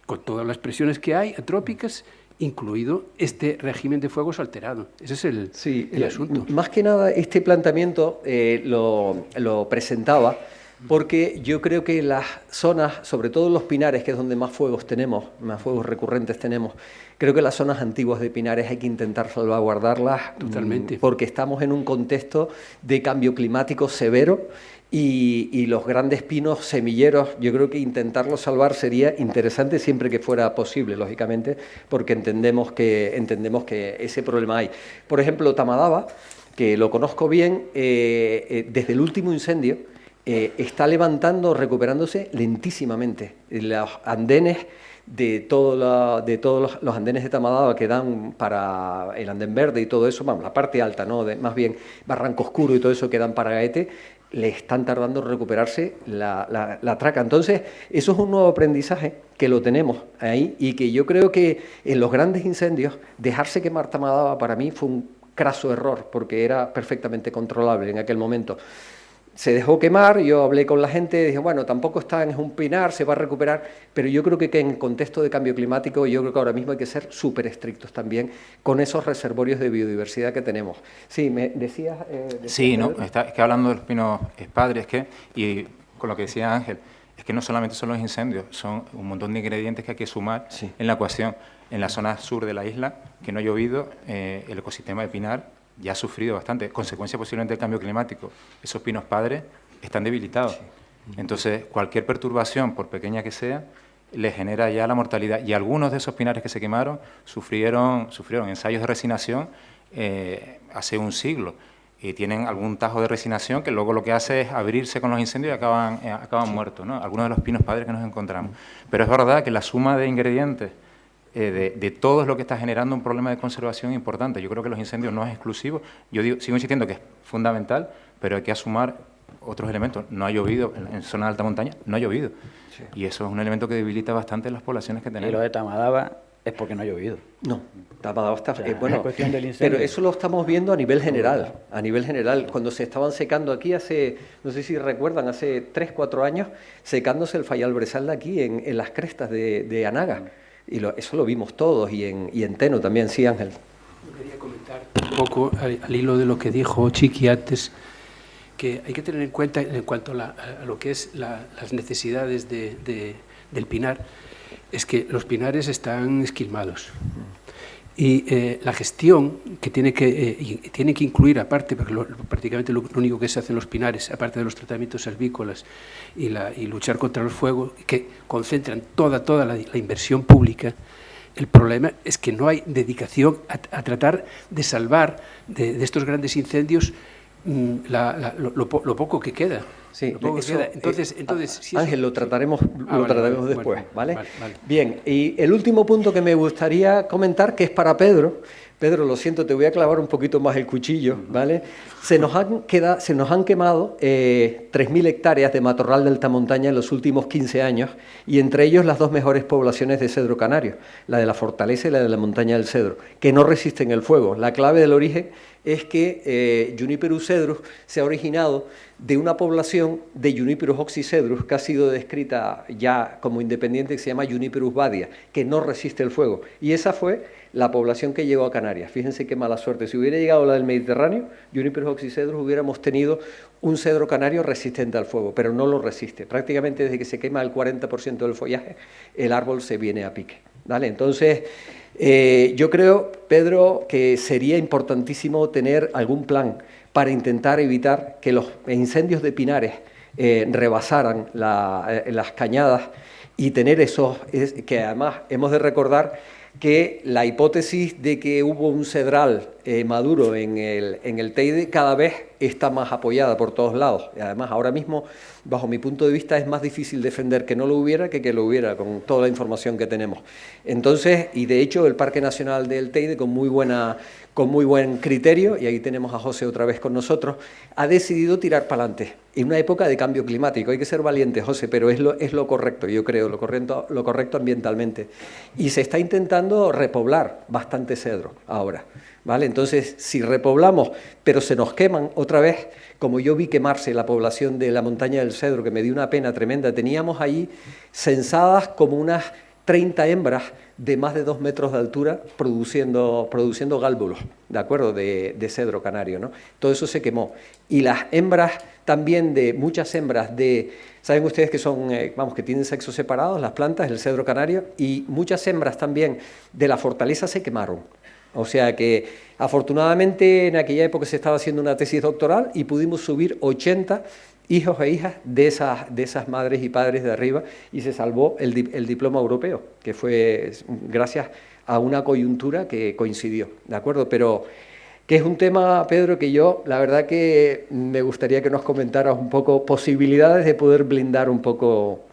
con todas las presiones que hay, antrópicas, incluido este régimen de fuegos alterado. Ese es el asunto. Más que nada, este planteamiento lo presentaba porque yo creo que las zonas, sobre todo los pinares, que es donde más fuegos tenemos, más fuegos recurrentes tenemos, creo que las zonas antiguas de pinares hay que intentar salvaguardarlas. Totalmente. Porque estamos en un contexto de cambio climático severo. Y los grandes pinos semilleros, yo creo que intentarlos salvar sería interesante siempre que fuera posible, lógicamente, porque entendemos que ese problema hay. Por ejemplo, Tamadaba, que lo conozco bien, desde el último incendio, está recuperándose lentísimamente. Los andenes de todos los andenes de Tamadaba que dan para el andén verde y todo eso, vamos, la parte alta, ¿no? Más bien Barranco Oscuro y todo eso que dan para Gaete, le están tardando en recuperarse la traca. Entonces, eso es un nuevo aprendizaje que lo tenemos ahí y que yo creo que en los grandes incendios, dejarse quemar Tamadaba para mí fue un craso error, porque era perfectamente controlable en aquel momento. Se dejó quemar, yo hablé con la gente, dije, bueno, tampoco es un pinar, se va a recuperar, pero yo creo que en contexto de cambio climático, yo creo que ahora mismo hay que ser súper estrictos también con esos reservorios de biodiversidad que tenemos. Sí, me decías... sí, ¿no? Es que hablando de los pinos padres, y con lo que decía Ángel, es que no solamente son los incendios, son un montón de ingredientes que hay que sumar en la ecuación. En la zona sur de la isla, que no ha llovido, el ecosistema de pinar ya ha sufrido bastante, consecuencia posiblemente del cambio climático. Esos pinos padres están debilitados. Entonces, cualquier perturbación, por pequeña que sea, le genera ya la mortalidad. Y algunos de esos pinares que se quemaron sufrieron ensayos de resinación hace un siglo. Y tienen algún tajo de resinación que luego lo que hace es abrirse con los incendios y acaban muertos, ¿no? Algunos de los pinos padres que nos encontramos. Pero es verdad que la suma de ingredientes de todo es lo que está generando un problema de conservación importante. Yo creo que los incendios no es exclusivo. Yo sigo insistiendo que es fundamental, pero hay que asumar otros elementos. No ha llovido, en zonas de alta montaña no ha llovido. Sí. Y eso es un elemento que debilita bastante las poblaciones que tenemos. Y lo de Tamadaba es porque no ha llovido. No, O sea, bueno, es cuestión del incendio. pero eso lo estamos viendo a nivel general. A nivel general, cuando se estaban secando aquí hace, no sé si recuerdan, hace 3, 4 años, secándose el Fayal Bresal de aquí, en las crestas de Anaga. Y eso lo vimos todos, y en Teno también, sí, Ángel. Yo quería comentar un poco al hilo de lo que dijo Chiqui antes, que hay que tener en cuenta, en cuanto a lo que es las necesidades del pinar, es que los pinares están esquilmados. Y la gestión que tiene que incluir, aparte, porque prácticamente lo único que se hace en los pinares, aparte de los tratamientos silvícolas y luchar contra los fuegos, que concentran toda la inversión pública, el problema es que no hay dedicación a tratar de salvar de estos grandes incendios lo poco que queda. Sí, Entonces, si Ángel, lo trataremos después, bueno, ¿vale? Vale. Bien, y el último punto que me gustaría comentar, que es para Pedro. Pedro, lo siento, te voy a clavar un poquito más el cuchillo, ¿vale? Se nos han quemado 3.000 hectáreas de matorral de alta montaña en los últimos 15 años, y entre ellos las 2 mejores poblaciones de cedro canario, la de la Fortaleza y la de la montaña del Cedro, que no resisten el fuego. La clave del origen es que Juniperus cedrus se ha originado de una población de Juniperus oxycedrus que ha sido descrita ya como independiente, que se llama Juniperus badia, que no resiste el fuego. Y esa fue la población que llegó a Canarias. Fíjense qué mala suerte. Si hubiera llegado la del Mediterráneo, Juniperus oxycedrus, hubiéramos tenido un cedro canario resistente al fuego, pero no lo resiste. Prácticamente desde que se quema el 40% del follaje, el árbol se viene a pique, ¿vale? Entonces, yo creo, Pedro, que sería importantísimo tener algún plan para intentar evitar que los incendios de pinares rebasaran las cañadas, y tener que además hemos de recordar que la hipótesis de que hubo un cedral maduro en el Teide cada vez está más apoyada por todos lados. Y además, ahora mismo, bajo mi punto de vista, es más difícil defender que no lo hubiera que lo hubiera, con toda la información que tenemos. Entonces, y de hecho, el Parque Nacional del Teide, con muy buen criterio, y ahí tenemos a José otra vez con nosotros, ha decidido tirar para adelante. En una época de cambio climático, hay que ser valiente, José, pero es lo correcto, yo creo, lo correcto ambientalmente. Y se está intentando repoblar bastante cedro ahora, ¿vale? Entonces, si repoblamos, pero se nos queman otra vez, como yo vi quemarse la población de la montaña del Cedro, que me dio una pena tremenda, teníamos ahí censadas como unas 30 hembras de más de 2 metros de altura produciendo gálbulos, ¿de acuerdo?, de cedro canario, ¿no? Todo eso se quemó. Y las hembras también, muchas hembras saben ustedes que son, que tienen sexos separados, las plantas, el cedro canario, y muchas hembras también de la Fortaleza se quemaron. O sea que, afortunadamente, en aquella época se estaba haciendo una tesis doctoral y pudimos subir 80 hijos e hijas de esas madres y padres de arriba, y se salvó el diploma europeo, que fue gracias a una coyuntura que coincidió, ¿de acuerdo? Pero que es un tema, Pedro, que yo, la verdad que me gustaría que nos comentaras un poco posibilidades de poder blindar un poco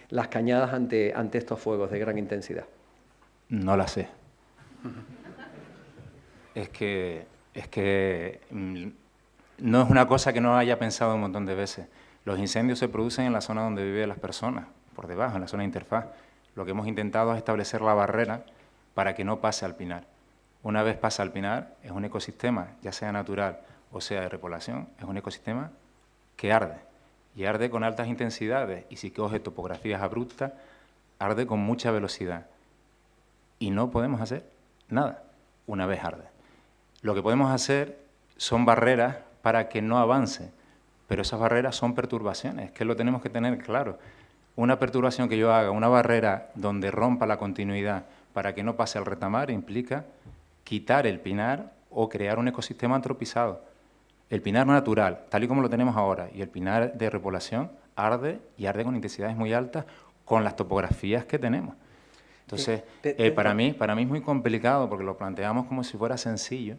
las cañadas ante estos fuegos de gran intensidad. No la sé. Es que no es una cosa que no haya pensado un montón de veces. Los incendios se producen en la zona donde viven las personas, por debajo, en la zona de interfaz. Lo que hemos intentado es establecer la barrera para que no pase al pinar. Una vez pasa al pinar, es un ecosistema, ya sea natural o sea de repoblación, es un ecosistema que arde. Y arde con altas intensidades, y si coge topografías abruptas, arde con mucha velocidad. Y no podemos hacer nada una vez arde. Lo que podemos hacer son barreras para que no avance, pero esas barreras son perturbaciones, que lo tenemos que tener claro. Una perturbación que yo haga, una barrera donde rompa la continuidad para que no pase al retamar, implica quitar el pinar o crear un ecosistema antropizado. El pinar natural, tal y como lo tenemos ahora, y el pinar de repoblación, arde, y arde con intensidades muy altas con las topografías que tenemos. Entonces, para mí es muy complicado, porque lo planteamos como si fuera sencillo,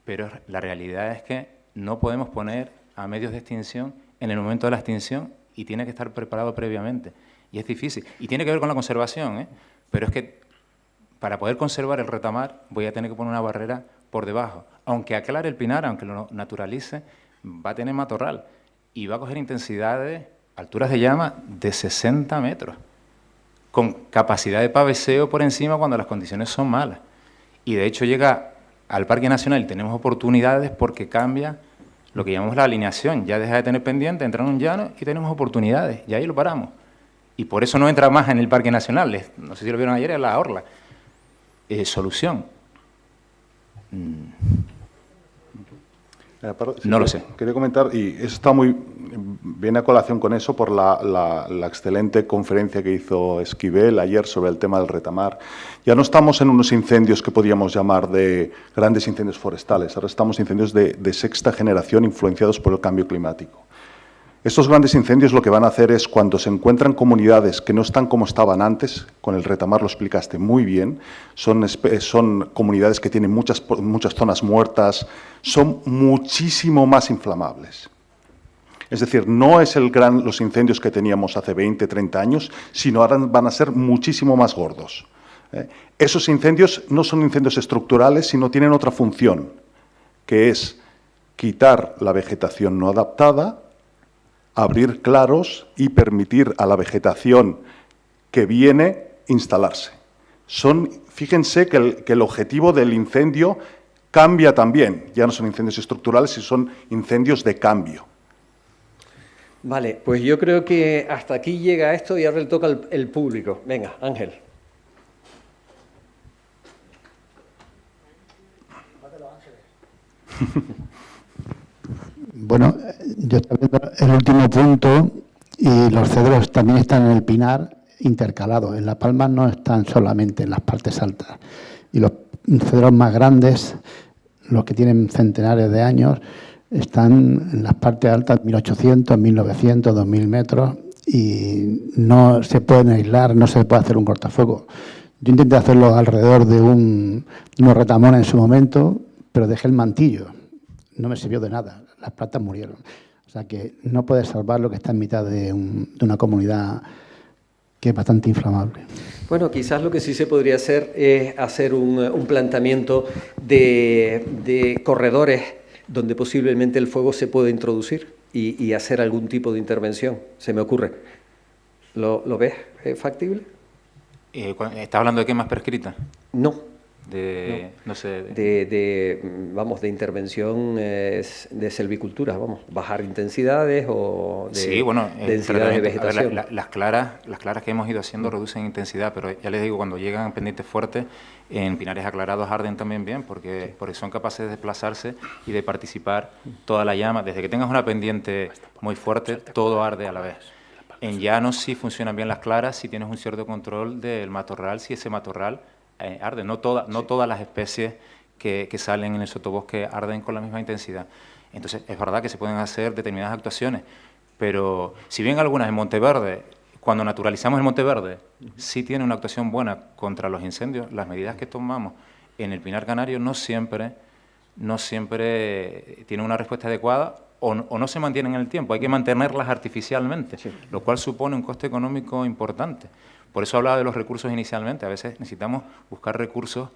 pero la realidad es que no podemos poner a medios de extinción en el momento de la extinción, y tiene que estar preparado previamente. Y es difícil. Y tiene que ver con la conservación, pero es que para poder conservar el retamar voy a tener que poner una barrera por debajo. Aunque aclare el pinar, aunque lo naturalice, va a tener matorral y va a coger intensidades, alturas de llama de 60 metros, con capacidad de paveseo por encima cuando las condiciones son malas. Y de hecho llega al Parque Nacional y tenemos oportunidades porque cambia lo que llamamos la alineación. Ya deja de tener pendiente, entra en un llano y tenemos oportunidades. Y ahí lo paramos. Y por eso no entra más en el Parque Nacional. No sé si lo vieron ayer, en la Orla. Solución. No lo sé. Quería comentar, y eso está muy viene a colación con eso por la excelente conferencia que hizo Esquivel ayer sobre el tema del retamar. Ya no estamos en unos incendios que podríamos llamar de grandes incendios forestales, ahora estamos en incendios de sexta generación influenciados por el cambio climático. Estos grandes incendios lo que van a hacer es, cuando se encuentran comunidades que no están como estaban antes, con el retamar lo explicaste muy bien, son comunidades que tienen muchas zonas muertas, son muchísimo más inflamables. Es decir, no es los incendios que teníamos hace 20, 30 años, sino ahora van a ser muchísimo más gordos. Esos incendios no son incendios estructurales, sino tienen otra función, que es quitar la vegetación no adaptada, abrir claros y permitir a la vegetación que viene instalarse. Fíjense que el objetivo del incendio cambia también. Ya no son incendios estructurales, sino son incendios de cambio. Vale, pues yo creo que hasta aquí llega esto y ahora le toca el público. Venga, Ángel. Bueno, yo estoy viendo el último punto y los cedros también están en el pinar intercalados. En La Palma no están solamente en las partes altas. Y los cedros más grandes, los que tienen centenares de años, están en las partes altas, 1800, 1900, 2000 metros, y no se pueden aislar, no se puede hacer un cortafuego. Yo intenté hacerlo alrededor de unos retamones en su momento, pero dejé el mantillo. No me sirvió de nada, las plantas murieron. O sea que no puedes salvar lo que está en mitad de una comunidad que es bastante inflamable. Bueno, quizás lo que sí se podría hacer es hacer un planteamiento de corredores donde posiblemente el fuego se pueda introducir y hacer algún tipo de intervención, se me ocurre. ¿Lo ves factible? ¿Estás hablando de quemas prescritas? No. No sé. De intervención de selvicultura, bajar intensidades o de densidades de vegetación. Ver, las claras que hemos ido haciendo reducen intensidad, pero ya les digo, cuando llegan pendientes fuertes, en pinares aclarados arden también bien, porque son capaces de desplazarse y de participar toda la llama. Desde que tengas una pendiente muy fuerte, todo arde a la vez. En llanos sí funcionan bien las claras, si tienes un cierto control del matorral, si ese matorral arde. No todas las especies que salen en el sotobosque arden con la misma intensidad. Entonces, es verdad que se pueden hacer determinadas actuaciones, pero si bien algunas en Monteverde, cuando naturalizamos el Monteverde, sí tiene una actuación buena contra los incendios, las medidas que tomamos en el Pinar Canario no siempre tienen una respuesta adecuada o no se mantienen en el tiempo. Hay que mantenerlas artificialmente, lo cual supone un coste económico importante. Por eso hablaba de los recursos inicialmente. A veces necesitamos buscar recursos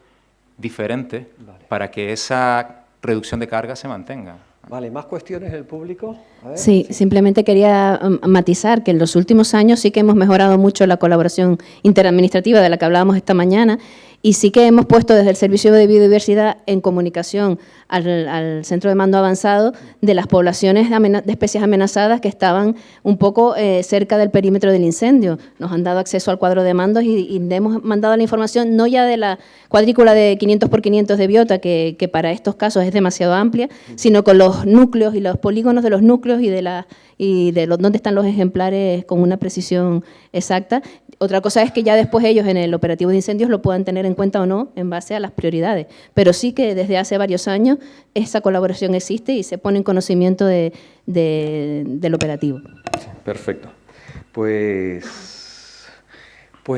diferentes para que esa reducción de carga se mantenga. Vale, ¿más cuestiones del público? A ver, sí, simplemente quería matizar que en los últimos años sí que hemos mejorado mucho la colaboración interadministrativa de la que hablábamos esta mañana, y sí que hemos puesto desde el Servicio de Biodiversidad en comunicación al Centro de Mando Avanzado de las poblaciones de especies amenazadas que estaban un poco cerca del perímetro del incendio. Nos han dado acceso al cuadro de mandos y le hemos mandado la información, no ya de la cuadrícula de 500 por 500 de biota, que para estos casos es demasiado amplia, sino con los núcleos y los polígonos de los núcleos y de dónde están los ejemplares con una precisión exacta. Otra cosa es que ya después ellos en el operativo de incendios lo puedan tener en cuenta o no en base a las prioridades. Pero sí que desde hace varios años esa colaboración existe y se pone en conocimiento del operativo. Perfecto. Pues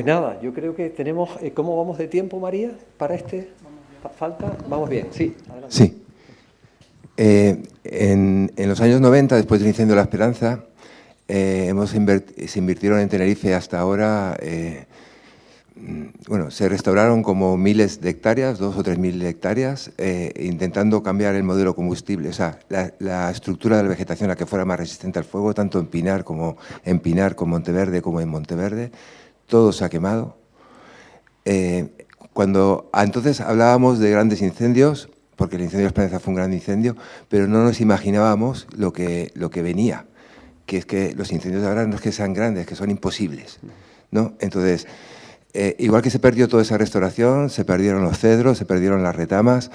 nada, yo creo que tenemos... ¿Cómo vamos de tiempo, María, para falta? Vamos bien, sí. Adelante. Sí. En los años 90, después del incendio de La Esperanza, se invirtieron en Tenerife hasta ahora, se restauraron como miles de hectáreas, 2.000 o 3.000 hectáreas, intentando cambiar el modelo combustible, o sea, la estructura de la vegetación a que fuera más resistente al fuego, tanto en Pinar como en Monteverde, todo se ha quemado. Entonces hablábamos de grandes incendios, porque el incendio de Esperanza fue un gran incendio, pero no nos imaginábamos lo que venía, que es que los incendios de ahora no es que sean grandes, que son imposibles, ¿no? Entonces, igual que se perdió toda esa restauración, se perdieron los cedros, se perdieron las retamas.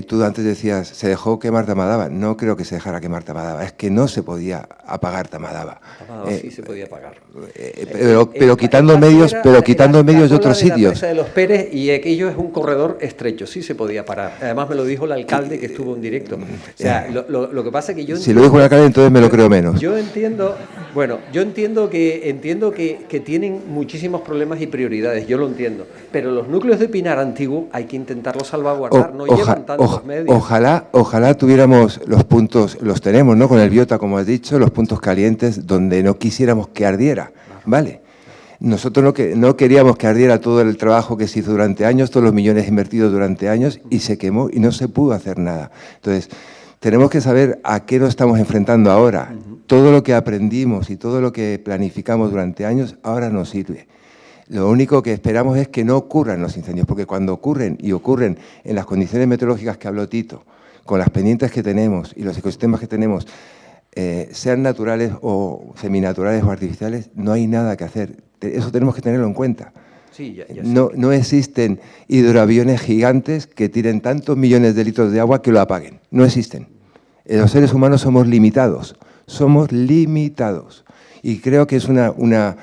Tú antes decías, se dejó quemar Tamadaba. No creo que se dejara quemar Tamadaba, es que no se podía apagar Tamadaba. Tamadaba sí se podía apagar. Pero quitando medios de otros sitios. La presa de los Pérez, y aquello es un corredor estrecho, sí se podía parar. Además me lo dijo el alcalde que estuvo en directo. O sea, lo que pasa es que yo si lo dijo el alcalde, entonces me lo creo menos. Yo entiendo que tienen muchísimos problemas y prioridades, yo lo entiendo. Pero los núcleos de Pinar antiguo hay que intentarlos salvaguardar, no llevan tantos medios. Ojalá tuviéramos los puntos, los tenemos, ¿no? Con el Biota, como has dicho, los puntos calientes donde no quisiéramos que ardiera, ¿vale? Nosotros no queríamos que ardiera todo el trabajo que se hizo durante años, todos los millones invertidos durante años, y se quemó y no se pudo hacer nada. Entonces, tenemos que saber a qué nos estamos enfrentando ahora. Todo lo que aprendimos y todo lo que planificamos durante años ahora nos sirve. Lo único que esperamos es que no ocurran los incendios, porque cuando ocurren, y ocurren en las condiciones meteorológicas que habló Tito, con las pendientes que tenemos y los ecosistemas que tenemos, sean naturales o seminaturales o artificiales, no hay nada que hacer. Eso tenemos que tenerlo en cuenta. Sí, no existen hidroaviones gigantes que tiren tantos millones de litros de agua que lo apaguen. No existen. Los seres humanos somos limitados. Y creo que es una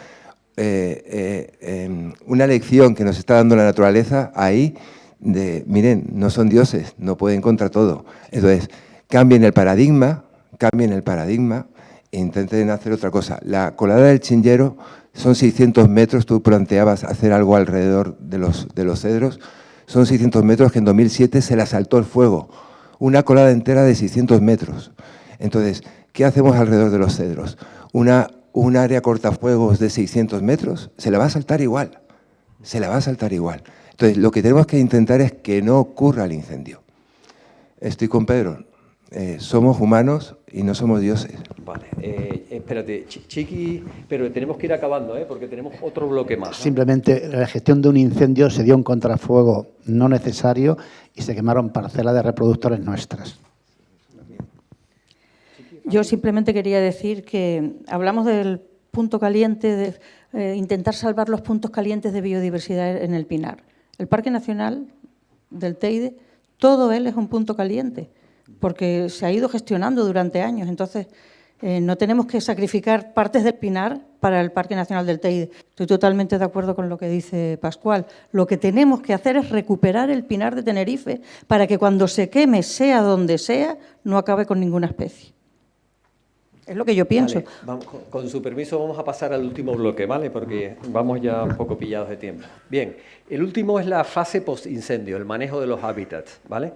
lección que nos está dando la naturaleza ahí de, miren, no son dioses, no pueden contra todo. Entonces, cambien el paradigma e intenten hacer otra cosa. La colada del Chinllero son 600 metros, tú planteabas hacer algo alrededor de los cedros, son 600 metros que en 2007 se le asaltó el fuego, una colada entera de 600 metros. Entonces, ¿qué hacemos alrededor de los cedros? Un área cortafuegos de 600 metros, se la va a saltar igual. Entonces, lo que tenemos que intentar es que no ocurra el incendio. Estoy con Pedro. Somos humanos y no somos dioses. Vale, espérate, Chiqui, pero tenemos que ir acabando, porque tenemos otro bloque más, ¿no? Simplemente, la gestión de un incendio se dio un contrafuego no necesario y se quemaron parcelas de reproductores nuestras. Yo simplemente quería decir que hablamos del punto caliente, de intentar salvar los puntos calientes de biodiversidad en el Pinar. El Parque Nacional del Teide, todo él es un punto caliente, porque se ha ido gestionando durante años. Entonces, no tenemos que sacrificar partes del Pinar para el Parque Nacional del Teide. Estoy totalmente de acuerdo con lo que dice Pascual. Lo que tenemos que hacer es recuperar el Pinar de Tenerife para que cuando se queme, sea donde sea, no acabe con ninguna especie. Es lo que yo pienso. Vale, vamos, con su permiso vamos a pasar al último bloque, ¿vale? Porque vamos ya un poco pillados de tiempo. Bien, el último es la fase post-incendio, el manejo de los hábitats, ¿vale?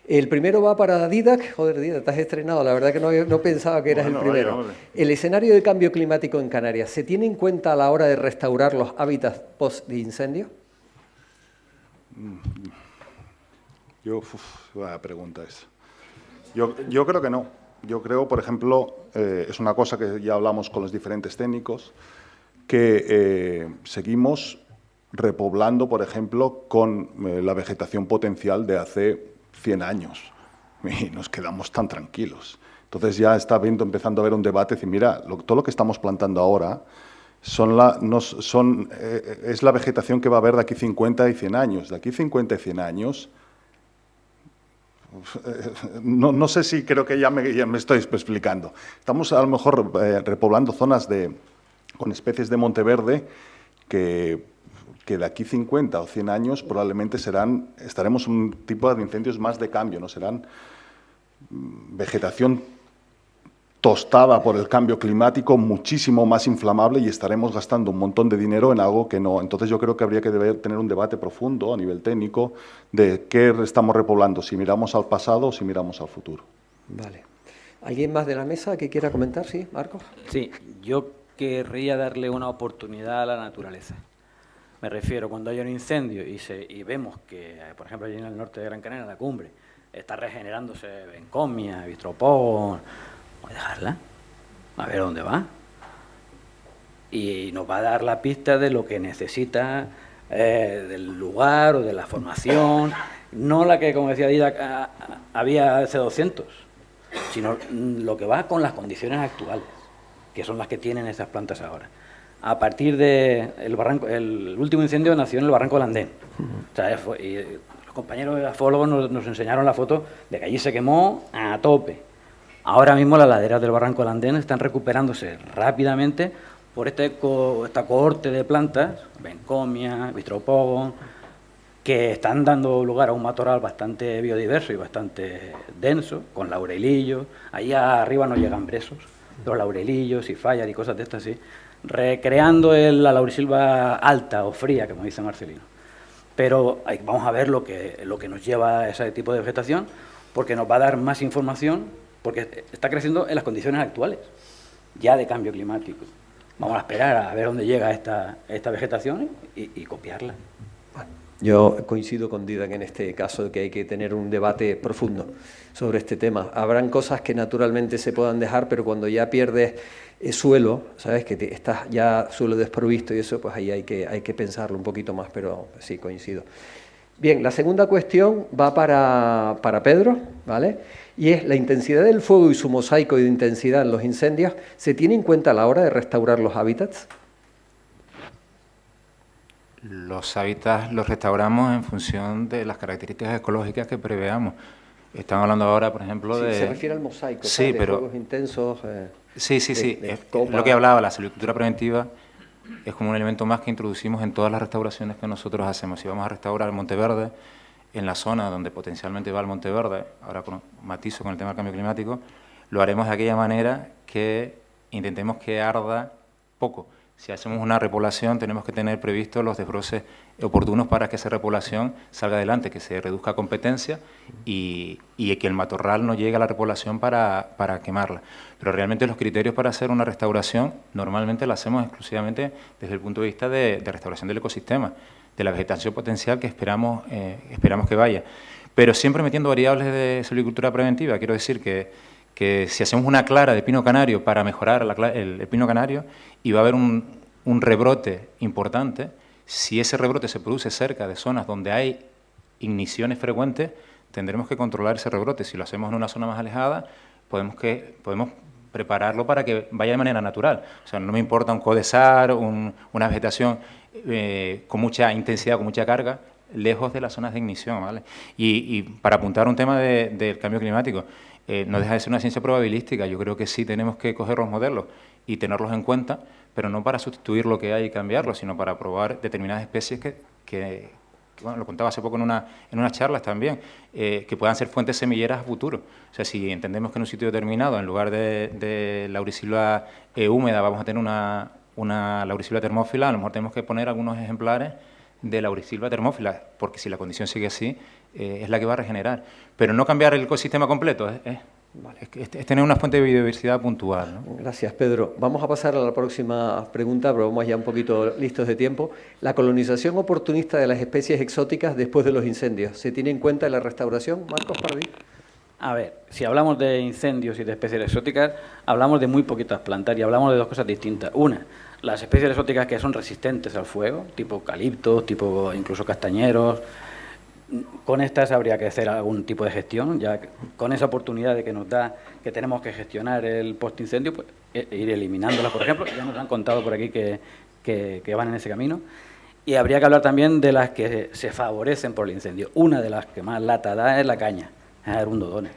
El primero va para Didac. Joder, Didac, te has estrenado. La verdad que no pensaba que eras el primero. Vale. El escenario de cambio climático en Canarias, ¿se tiene en cuenta a la hora de restaurar los hábitats post-incendio? Vaya pregunta esa. Yo creo que no. Yo creo, por ejemplo, es una cosa que ya hablamos con los diferentes técnicos, que seguimos repoblando, por ejemplo, con la vegetación potencial de hace 100 años y nos quedamos tan tranquilos. Entonces ya está empezando a haber un debate, decir, mira, todo lo que estamos plantando ahora es la vegetación que va a haber de aquí 50 y 100 años. De aquí 50 y 100 años... No sé si creo que ya me estoy explicando. Estamos a lo mejor repoblando zonas con especies de Monteverde que de aquí 50 o 100 años probablemente estaremos un tipo de incendios más de cambio, no serán vegetación tostada por el cambio climático, muchísimo más inflamable, y estaremos gastando un montón de dinero en algo que no. Entonces yo creo que habría que tener un debate profundo a nivel técnico de qué estamos repoblando, si miramos al pasado o si miramos al futuro. Vale. ¿Alguien más de la mesa que quiera comentar? Sí, Marcos. Sí, yo querría darle una oportunidad a la naturaleza. Me refiero, cuando hay un incendio y vemos que, por ejemplo, allí en el norte de Gran Canaria, en la cumbre, está regenerándose bencomia, bistropón, dejarla, a ver dónde va. y nos va a dar la pista de lo que necesita del lugar o de la formación, no la que, como decía Dida, había hace 200, sino lo que va con las condiciones actuales, que son las que tienen esas plantas ahora. A partir de el último incendio nació en el Barranco del Andén. O sea, y los compañeros geólogos nos enseñaron la foto de que allí se quemó a tope. Ahora mismo las laderas del Barranco del Andén están recuperándose rápidamente por esta cohorte de plantas, Bencomia, Bistropogon, que están dando lugar a un matorral bastante biodiverso y bastante denso, con laurelillos. Ahí arriba no llegan brezos, los laurelillos y fallas y cosas de estas así, recreando la laurisilva alta o fría, como dice Marcelino. Pero vamos a ver lo que nos lleva a ese tipo de vegetación, porque nos va a dar más información, porque está creciendo en las condiciones actuales, ya de cambio climático. Vamos a esperar a ver dónde llega esta vegetación y copiarla. Yo coincido con Didac en este caso de que hay que tener un debate profundo sobre este tema. Habrán cosas que naturalmente se puedan dejar, pero cuando ya pierdes suelo, ¿sabes? Que estás ya suelo desprovisto y eso, pues ahí hay que pensarlo un poquito más, pero sí, coincido. Bien, la segunda cuestión va para Pedro, ¿vale? Y es la intensidad del fuego y su mosaico de intensidad en los incendios, ¿se tiene en cuenta a la hora de restaurar los hábitats? Los hábitats los restauramos en función de las características ecológicas que preveamos. Estamos hablando ahora, por ejemplo, de... Se refiere al mosaico, sí, ¿sabes? De pero fuegos intensos. Sí. Lo que hablaba, la silvicultura preventiva es como un elemento más que introducimos en todas las restauraciones que nosotros hacemos. Si vamos a restaurar el Monteverde, en la zona donde potencialmente va el Monteverde, ahora matizo con el tema del cambio climático, lo haremos de aquella manera que intentemos que arda poco. Si hacemos una repoblación, tenemos que tener previstos los desbroces oportunos para que esa repoblación salga adelante, que se reduzca competencia y que el matorral no llegue a la repoblación para quemarla. Pero realmente los criterios para hacer una restauración normalmente la hacemos exclusivamente desde el punto de vista de restauración del ecosistema, de la vegetación potencial que esperamos que vaya. Pero siempre metiendo variables de silvicultura preventiva. Quiero decir que si hacemos una clara de pino canario para mejorar el pino canario y va a haber un rebrote importante, si ese rebrote se produce cerca de zonas donde hay igniciones frecuentes, tendremos que controlar ese rebrote. Si lo hacemos en una zona más alejada, podemos prepararlo para que vaya de manera natural. O sea, no me importa un codesar, una vegetación con mucha intensidad, con mucha carga, lejos de las zonas de ignición, ¿vale? Y para apuntar un tema del cambio climático, no deja de ser una ciencia probabilística. Yo creo que sí tenemos que coger los modelos y tenerlos en cuenta, pero no para sustituir lo que hay y cambiarlo, sino para probar determinadas especies que bueno, lo contaba hace poco en unas charlas también, que puedan ser fuentes semilleras a futuro. O sea, si entendemos que en un sitio determinado, en lugar de laurisilva húmeda, vamos a tener una laurisilva termófila, a lo mejor tenemos que poner algunos ejemplares de laurisilva termófila, porque si la condición sigue así, es la que va a regenerar. Pero no cambiar el ecosistema completo, es tener una fuente de biodiversidad puntual, ¿no? Gracias, Pedro. Vamos a pasar a la próxima pregunta, pero vamos ya un poquito listos de tiempo. La colonización oportunista de las especies exóticas después de los incendios, ¿se tiene en cuenta en la restauración? Marcos Pardí. A ver, si hablamos de incendios y de especies exóticas, hablamos de muy poquitas plantas y hablamos de dos cosas distintas. Una, las especies exóticas que son resistentes al fuego, tipo eucaliptos, tipo incluso castañeros. Con estas habría que hacer algún tipo de gestión, ya con esa oportunidad de que nos da que tenemos que gestionar el postincendio, pues ir eliminándolas, por ejemplo. Ya nos han contado por aquí que van en ese camino. Y habría que hablar también de las que se favorecen por el incendio. Una de las que más lata da es la caña, Arundodones.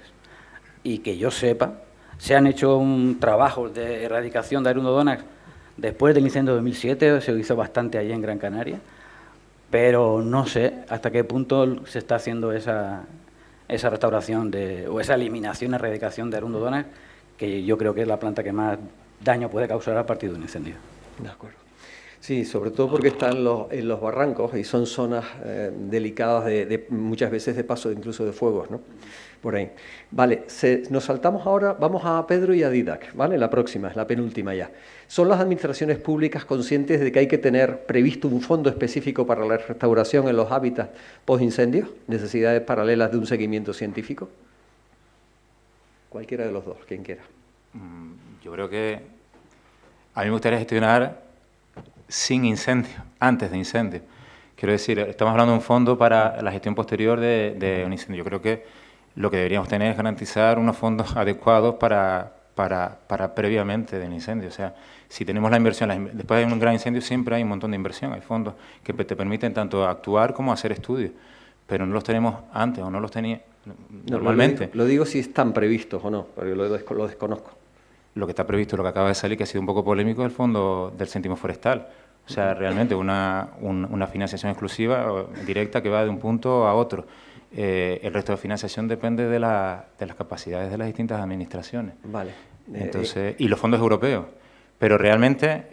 Y que yo sepa, se han hecho un trabajo de erradicación de Arundodones después del incendio de 2007, se hizo bastante allí en Gran Canaria, pero no sé hasta qué punto se está haciendo esa restauración o esa eliminación y erradicación de Arundodones, que yo creo que es la planta que más daño puede causar a partir de un incendio. De acuerdo. Sí, sobre todo porque están en los barrancos y son zonas delicadas muchas veces de paso incluso de fuegos, ¿no? Por ahí. Vale, nos saltamos ahora, vamos a Pedro y a Didac, ¿vale? La próxima, es la penúltima ya. ¿Son las administraciones públicas conscientes de que hay que tener previsto un fondo específico para la restauración en los hábitats post-incendios? ¿Necesidades paralelas de un seguimiento científico? Cualquiera de los dos, quien quiera. Yo creo que a mí me gustaría gestionar sin incendio, antes de incendio. Quiero decir, estamos hablando de un fondo para la gestión posterior de un incendio. Yo creo que lo que deberíamos tener es garantizar unos fondos adecuados para previamente del incendio. O sea, si tenemos la inversión, después de un gran incendio siempre hay un montón de inversión, hay fondos que te permiten tanto actuar como hacer estudios, pero no los tenemos antes o no los tenía normalmente. Lo digo si están previstos o no, porque lo desconozco. Lo que está previsto, lo que acaba de salir, que ha sido un poco polémico, es el fondo del céntimo forestal. O sea, realmente una financiación exclusiva, directa, que va de un punto a otro. El resto de financiación depende de las capacidades de las distintas administraciones. Vale. Entonces, y los fondos europeos. Pero realmente,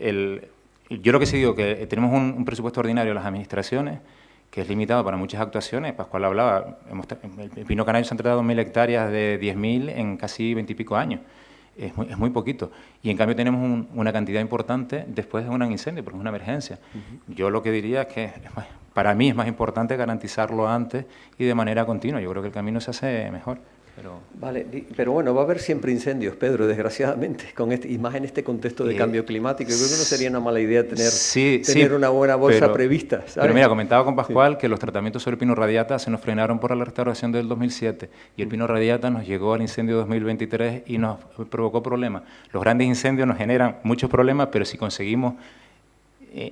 yo lo que sí digo, que tenemos un presupuesto ordinario de las administraciones que es limitado para muchas actuaciones. Pascual hablaba, el pino canario se han tratado 2.000 hectáreas de 10.000 en casi 20 y pico años. Es muy poquito. Y en cambio tenemos una cantidad importante después de un incendio, porque es una emergencia. Yo lo que diría es que para mí es más importante garantizarlo antes y de manera continua. Yo creo que el camino se hace mejor. Vale, pero bueno, va a haber siempre incendios, Pedro, desgraciadamente, y más en este contexto de cambio climático. Yo creo que no sería una mala idea tener una buena bolsa prevista, ¿sabes? Pero mira, comentaba con Pascual que los tratamientos sobre pino radiata se nos frenaron por la restauración del 2007 y el pino radiata nos llegó al incendio 2023 y nos provocó problemas. Los grandes incendios nos generan muchos problemas, pero si conseguimos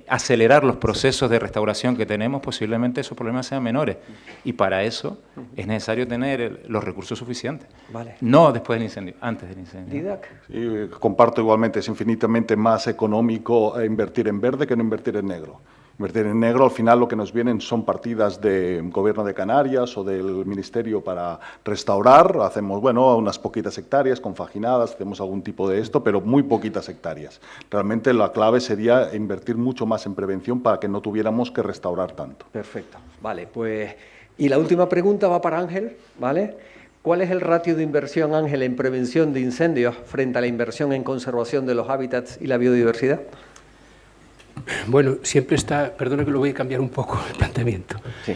acelerar los procesos de restauración que tenemos, posiblemente esos problemas sean menores. Y para eso es necesario tener los recursos suficientes. Vale. No después del incendio, antes del incendio. Didac. Sí, comparto igualmente, es infinitamente más económico invertir en verde que no invertir en negro. Invertir en negro, al final lo que nos vienen son partidas del Gobierno de Canarias o del Ministerio para restaurar. Hacemos, bueno, unas poquitas hectáreas confaginadas, hacemos algún tipo de esto, pero muy poquitas hectáreas. Realmente la clave sería invertir mucho más en prevención para que no tuviéramos que restaurar tanto. Perfecto. Vale, pues... Y la última pregunta va para Ángel, ¿vale? ¿Cuál es el ratio de inversión, Ángel, en prevención de incendios frente a la inversión en conservación de los hábitats y la biodiversidad? Bueno, siempre está, perdona que lo voy a cambiar un poco el planteamiento. Sí.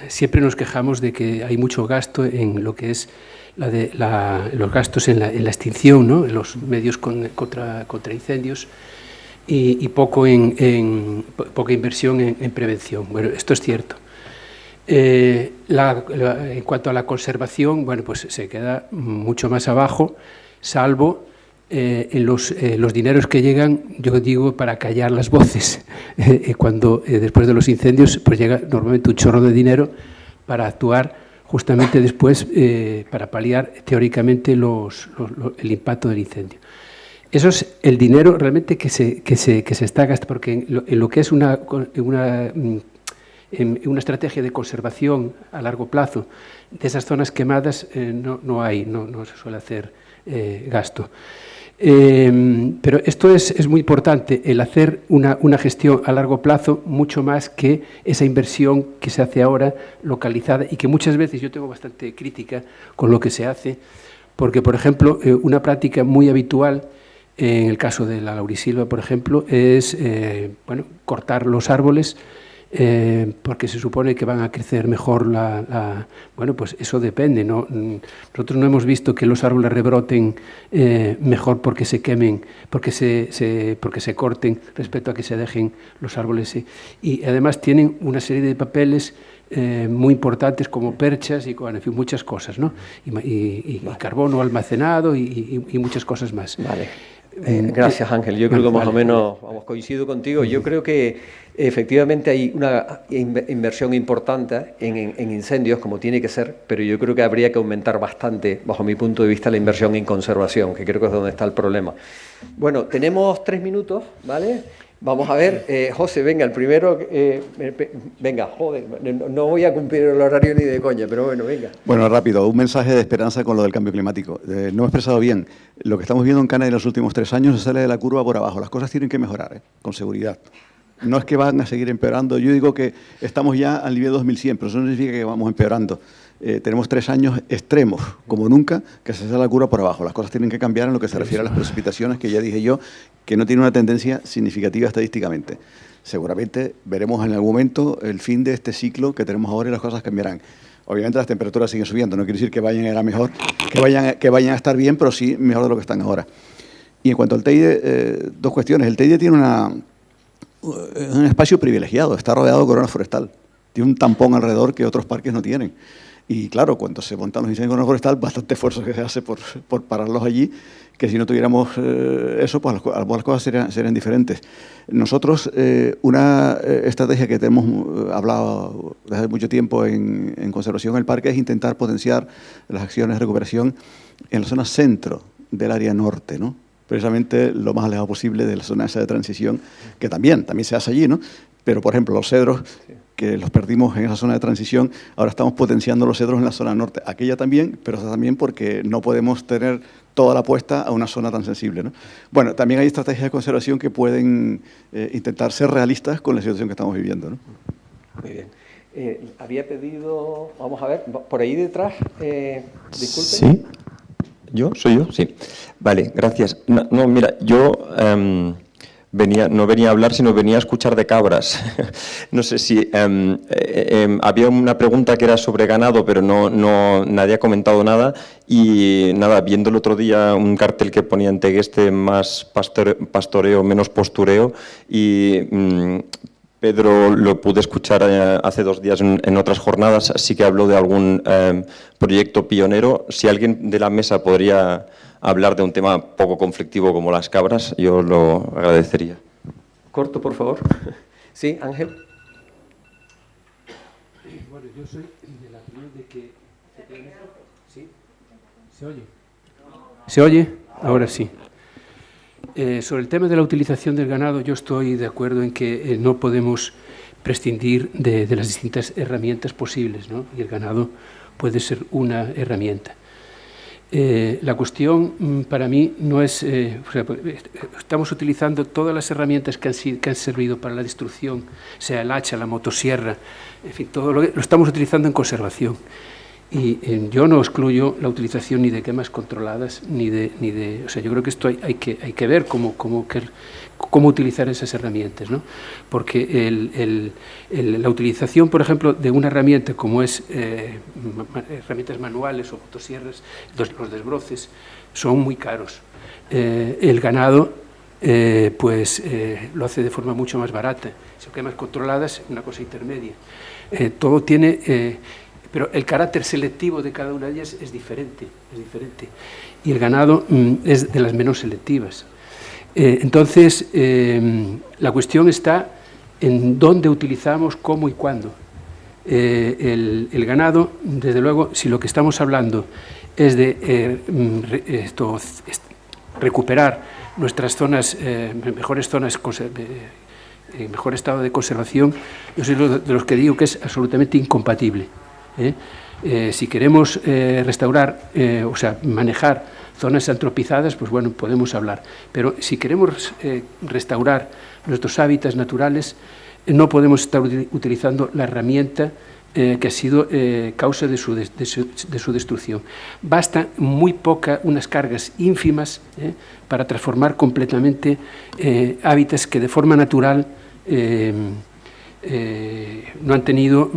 Siempre nos quejamos de que hay mucho gasto en lo que es los gastos en la extinción, ¿no? En los medios contra incendios y poca inversión en prevención. Bueno, esto es cierto. En cuanto a la conservación, bueno, pues se queda mucho más abajo, salvo en los dineros que llegan, yo digo, para callar las voces. Cuando después de los incendios pues llega normalmente un chorro de dinero para actuar justamente después, para paliar teóricamente el impacto del incendio. Eso es el dinero realmente que se está gastando, porque en lo que es una estrategia de conservación a largo plazo de esas zonas quemadas no se suele hacer gasto. Pero esto es muy importante, el hacer una gestión a largo plazo, mucho más que esa inversión que se hace ahora localizada y que muchas veces yo tengo bastante crítica con lo que se hace, porque, por ejemplo, una práctica muy habitual en el caso de la laurisilva, por ejemplo, es cortar los árboles porque se supone que van a crecer mejor bueno, pues eso depende, ¿no? Nosotros no hemos visto que los árboles rebroten mejor porque se quemen, porque se corten respecto a que se dejen los árboles. Y además tienen una serie de papeles muy importantes como perchas y en fin, muchas cosas, ¿no? Y carbono almacenado y muchas cosas más. Vale. Gracias, Ángel. Yo creo que más o menos coincido contigo. Yo creo que efectivamente hay una inversión importante en incendios, como tiene que ser, pero yo creo que habría que aumentar bastante, bajo mi punto de vista, la inversión en conservación, que creo que es donde está el problema. Bueno, tenemos 3 minutos, ¿vale? Vamos a ver, José, venga, el primero, venga, joder, no voy a cumplir el horario ni de coña, pero bueno, venga. Bueno, rápido, un mensaje de esperanza con lo del cambio climático. No he expresado bien, lo que estamos viendo en Canadá en los últimos 3 años se sale de la curva por abajo, las cosas tienen que mejorar, con seguridad. No es que van a seguir empeorando, yo digo que estamos ya al nivel 2100, pero eso no significa que vamos empeorando. Tenemos 3 años extremos, como nunca, que se sale la curva por abajo. Las cosas tienen que cambiar en lo que se refiere a las precipitaciones, que ya dije yo, que no tiene una tendencia significativa estadísticamente. Seguramente veremos en algún momento el fin de este ciclo que tenemos ahora y las cosas cambiarán. Obviamente las temperaturas siguen subiendo, no quiere decir que vayan a ir a mejor, que vayan a estar bien, pero sí mejor de lo que están ahora. Y en cuanto al Teide, 2 cuestiones. El Teide tiene un espacio privilegiado, está rodeado de corona forestal. Tiene un tampón alrededor que otros parques no tienen. Y claro, cuando se montan los incendios de corona forestal, bastante esfuerzo que se hace por pararlos allí, que si no tuviéramos eso, pues las cosas serían diferentes. Nosotros, una estrategia que tenemos hablado desde mucho tiempo en conservación del parque es intentar potenciar las acciones de recuperación en la zona centro del área norte, ¿no? Precisamente lo más alejado posible de la zona esa de transición, que también se hace allí, ¿no? Pero, por ejemplo, los cedros, que los perdimos en esa zona de transición, ahora estamos potenciando los cedros en la zona norte. Aquella también, pero también porque no podemos tener toda la apuesta a una zona tan sensible, ¿no? Bueno, también hay estrategias de conservación que pueden intentar ser realistas con la situación que estamos viviendo, ¿no? Muy bien. Había pedido, vamos a ver, por ahí detrás, disculpe. Sí. ¿Yo? ¿Soy yo? Sí. Vale, gracias. No, mira, yo no venía a hablar, sino venía a escuchar de cabras. No sé si había una pregunta que era sobre ganado, pero nadie ha comentado nada. Y nada, viendo el otro día un cartel que ponía en Tegueste más pastoreo, menos postureo, y Pedro lo pude escuchar hace 2 días en otras jornadas, sí que habló de algún proyecto pionero. Si alguien de la mesa podría hablar de un tema poco conflictivo como las cabras, yo lo agradecería. Corto, por favor. Sí, Ángel. Bueno, yo soy de la opinión de que... ¿Sí? ¿Se oye? ¿Se oye? Ahora sí. Sobre el tema de la utilización del ganado, yo estoy de acuerdo en que no podemos prescindir de las distintas herramientas posibles, ¿no? Y el ganado puede ser una herramienta. La cuestión para mí no es... estamos utilizando todas las herramientas que han servido para la destrucción, sea el hacha, la motosierra, en fin, todo lo estamos utilizando en conservación. Y yo no excluyo la utilización ni de quemas controladas, ni de o sea, yo creo que esto hay que ver cómo utilizar esas herramientas, ¿no? Porque la utilización, por ejemplo, de una herramienta como es herramientas manuales o motosierras, los desbroces, son muy caros. El ganado lo hace de forma mucho más barata. Si quemas controladas, una cosa intermedia. Todo tiene... pero el carácter selectivo de cada una de ellas es diferente. Y el ganado es de las menos selectivas. Entonces, la cuestión está en dónde utilizamos, cómo y cuándo. El ganado, desde luego, si lo que estamos hablando es de recuperar nuestras zonas, mejores zonas, en mejor estado de conservación, yo soy de los que digo que es absolutamente incompatible. Si queremos restaurar, o sea, manejar zonas antropizadas, pues bueno, podemos hablar. Pero si queremos restaurar nuestros hábitats naturales, no podemos estar utilizando la herramienta que ha sido causa de su destrucción. Basta unas cargas ínfimas para transformar completamente hábitats que de forma natural no han tenido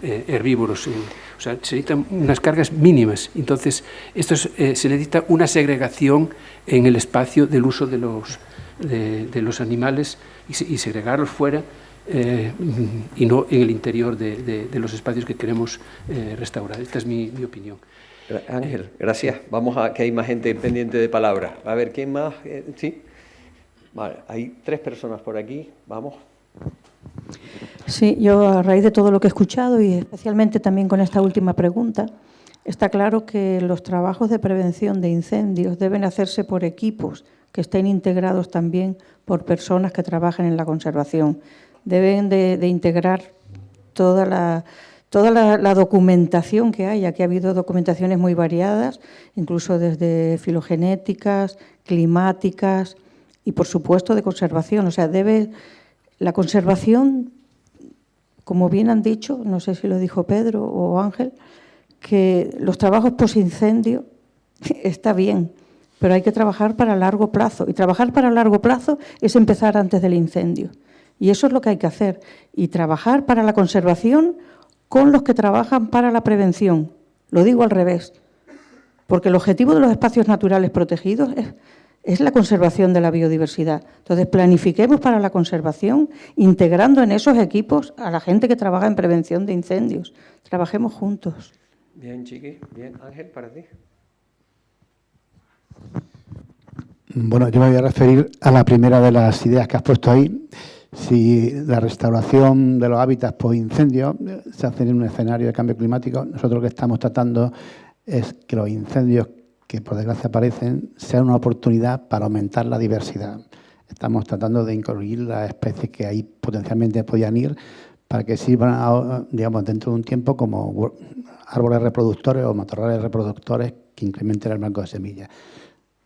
herbívoros. O sea, se necesitan unas cargas mínimas. Entonces, se necesita una segregación en el espacio del uso de los animales y segregarlos fuera y no en el interior de los espacios que queremos restaurar. Esta es mi opinión. Ángel, gracias. Vamos a que hay más gente pendiente de palabra. A ver, ¿quién más? ¿Sí? Vale, hay 3 personas por aquí. Vamos. Sí, yo a raíz de todo lo que he escuchado y especialmente también con esta última pregunta, está claro que los trabajos de prevención de incendios deben hacerse por equipos que estén integrados también por personas que trabajen en la conservación. Deben de integrar toda la documentación que hay. Aquí ha habido documentaciones muy variadas, incluso desde filogenéticas, climáticas y, por supuesto, de conservación. O sea, la conservación, como bien han dicho, no sé si lo dijo Pedro o Ángel, que los trabajos posincendio está bien, pero hay que trabajar para largo plazo. Y trabajar para largo plazo es empezar antes del incendio. Y eso es lo que hay que hacer. Y trabajar para la conservación con los que trabajan para la prevención. Lo digo al revés, porque el objetivo de los espacios naturales protegidos es la conservación de la biodiversidad. Entonces, planifiquemos para la conservación, integrando en esos equipos a la gente que trabaja en prevención de incendios. Trabajemos juntos. Bien, Chiqui. Bien, Ángel, para ti. Bueno, yo me voy a referir a la primera de las ideas que has puesto ahí. Si la restauración de los hábitats post-incendios se hace en un escenario de cambio climático, nosotros lo que estamos tratando es que los incendios que por desgracia aparecen sean una oportunidad para aumentar la diversidad. Estamos tratando de incluir las especies que ahí potencialmente podían ir para que sirvan, digamos, dentro de un tiempo como árboles reproductores o matorrales reproductores que incrementen el banco de semillas.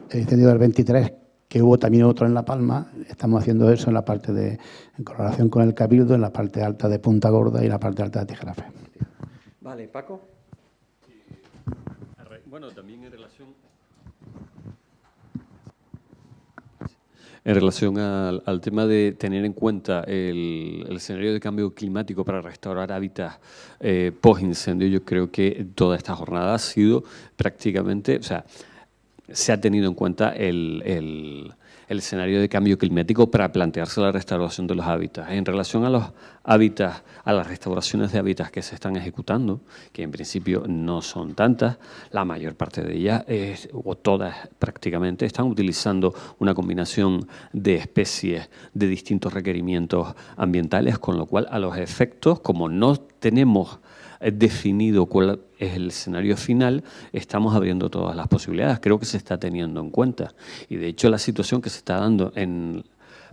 El incendio del 23, que hubo también otro en La Palma, estamos haciendo eso en la parte de, en colaboración con el Cabildo, en la parte alta de Punta Gorda y la parte alta de Tijerafe. Vale, Paco. Bueno, también en relación al tema de tener en cuenta el escenario de cambio climático para restaurar hábitats post-incendio, yo creo que toda esta jornada ha sido prácticamente, o sea, se ha tenido en cuenta el escenario de cambio climático para plantearse la restauración de los hábitats. En relación a los hábitats, a las restauraciones de hábitats que se están ejecutando, que en principio no son tantas, la mayor parte de ellas, o todas prácticamente, están utilizando una combinación de especies de distintos requerimientos ambientales, con lo cual a los efectos, como no tenemos definido cuál es el escenario final, estamos abriendo todas las posibilidades. Creo que se está teniendo en cuenta. Y de hecho la situación que se está dando en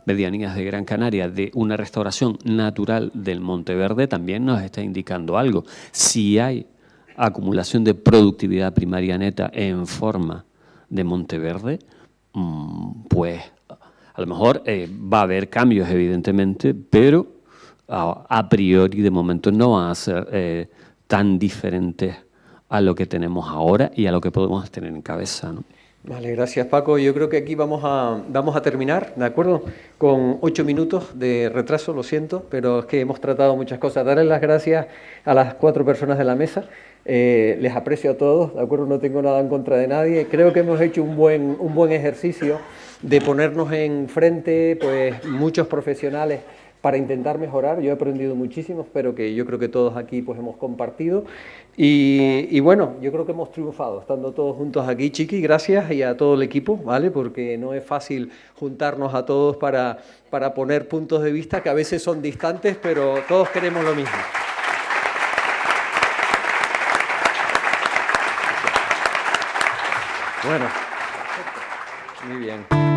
medianías de Gran Canaria de una restauración natural del Monte Verde también nos está indicando algo. Si hay acumulación de productividad primaria neta en forma de Monte Verde, pues a lo mejor va a haber cambios evidentemente, pero a priori de momento no van a ser tan diferentes a lo que tenemos ahora y a lo que podemos tener en cabeza, ¿no? Vale, gracias Paco. Yo creo que aquí vamos a terminar, ¿de acuerdo? Con 8 minutos de retraso, lo siento, pero es que hemos tratado muchas cosas. Darles las gracias a las 4 personas de la mesa. Les aprecio a todos, ¿de acuerdo? No tengo nada en contra de nadie. Creo que hemos hecho un buen ejercicio de ponernos enfrente, pues, muchos profesionales para intentar mejorar. Yo he aprendido muchísimo, espero que yo creo que todos aquí pues hemos compartido y bueno, yo creo que hemos triunfado estando todos juntos aquí. Chiqui, gracias, y a todo el equipo, ¿vale? Porque no es fácil juntarnos a todos para poner puntos de vista que a veces son distantes, pero todos queremos lo mismo. Bueno, muy bien.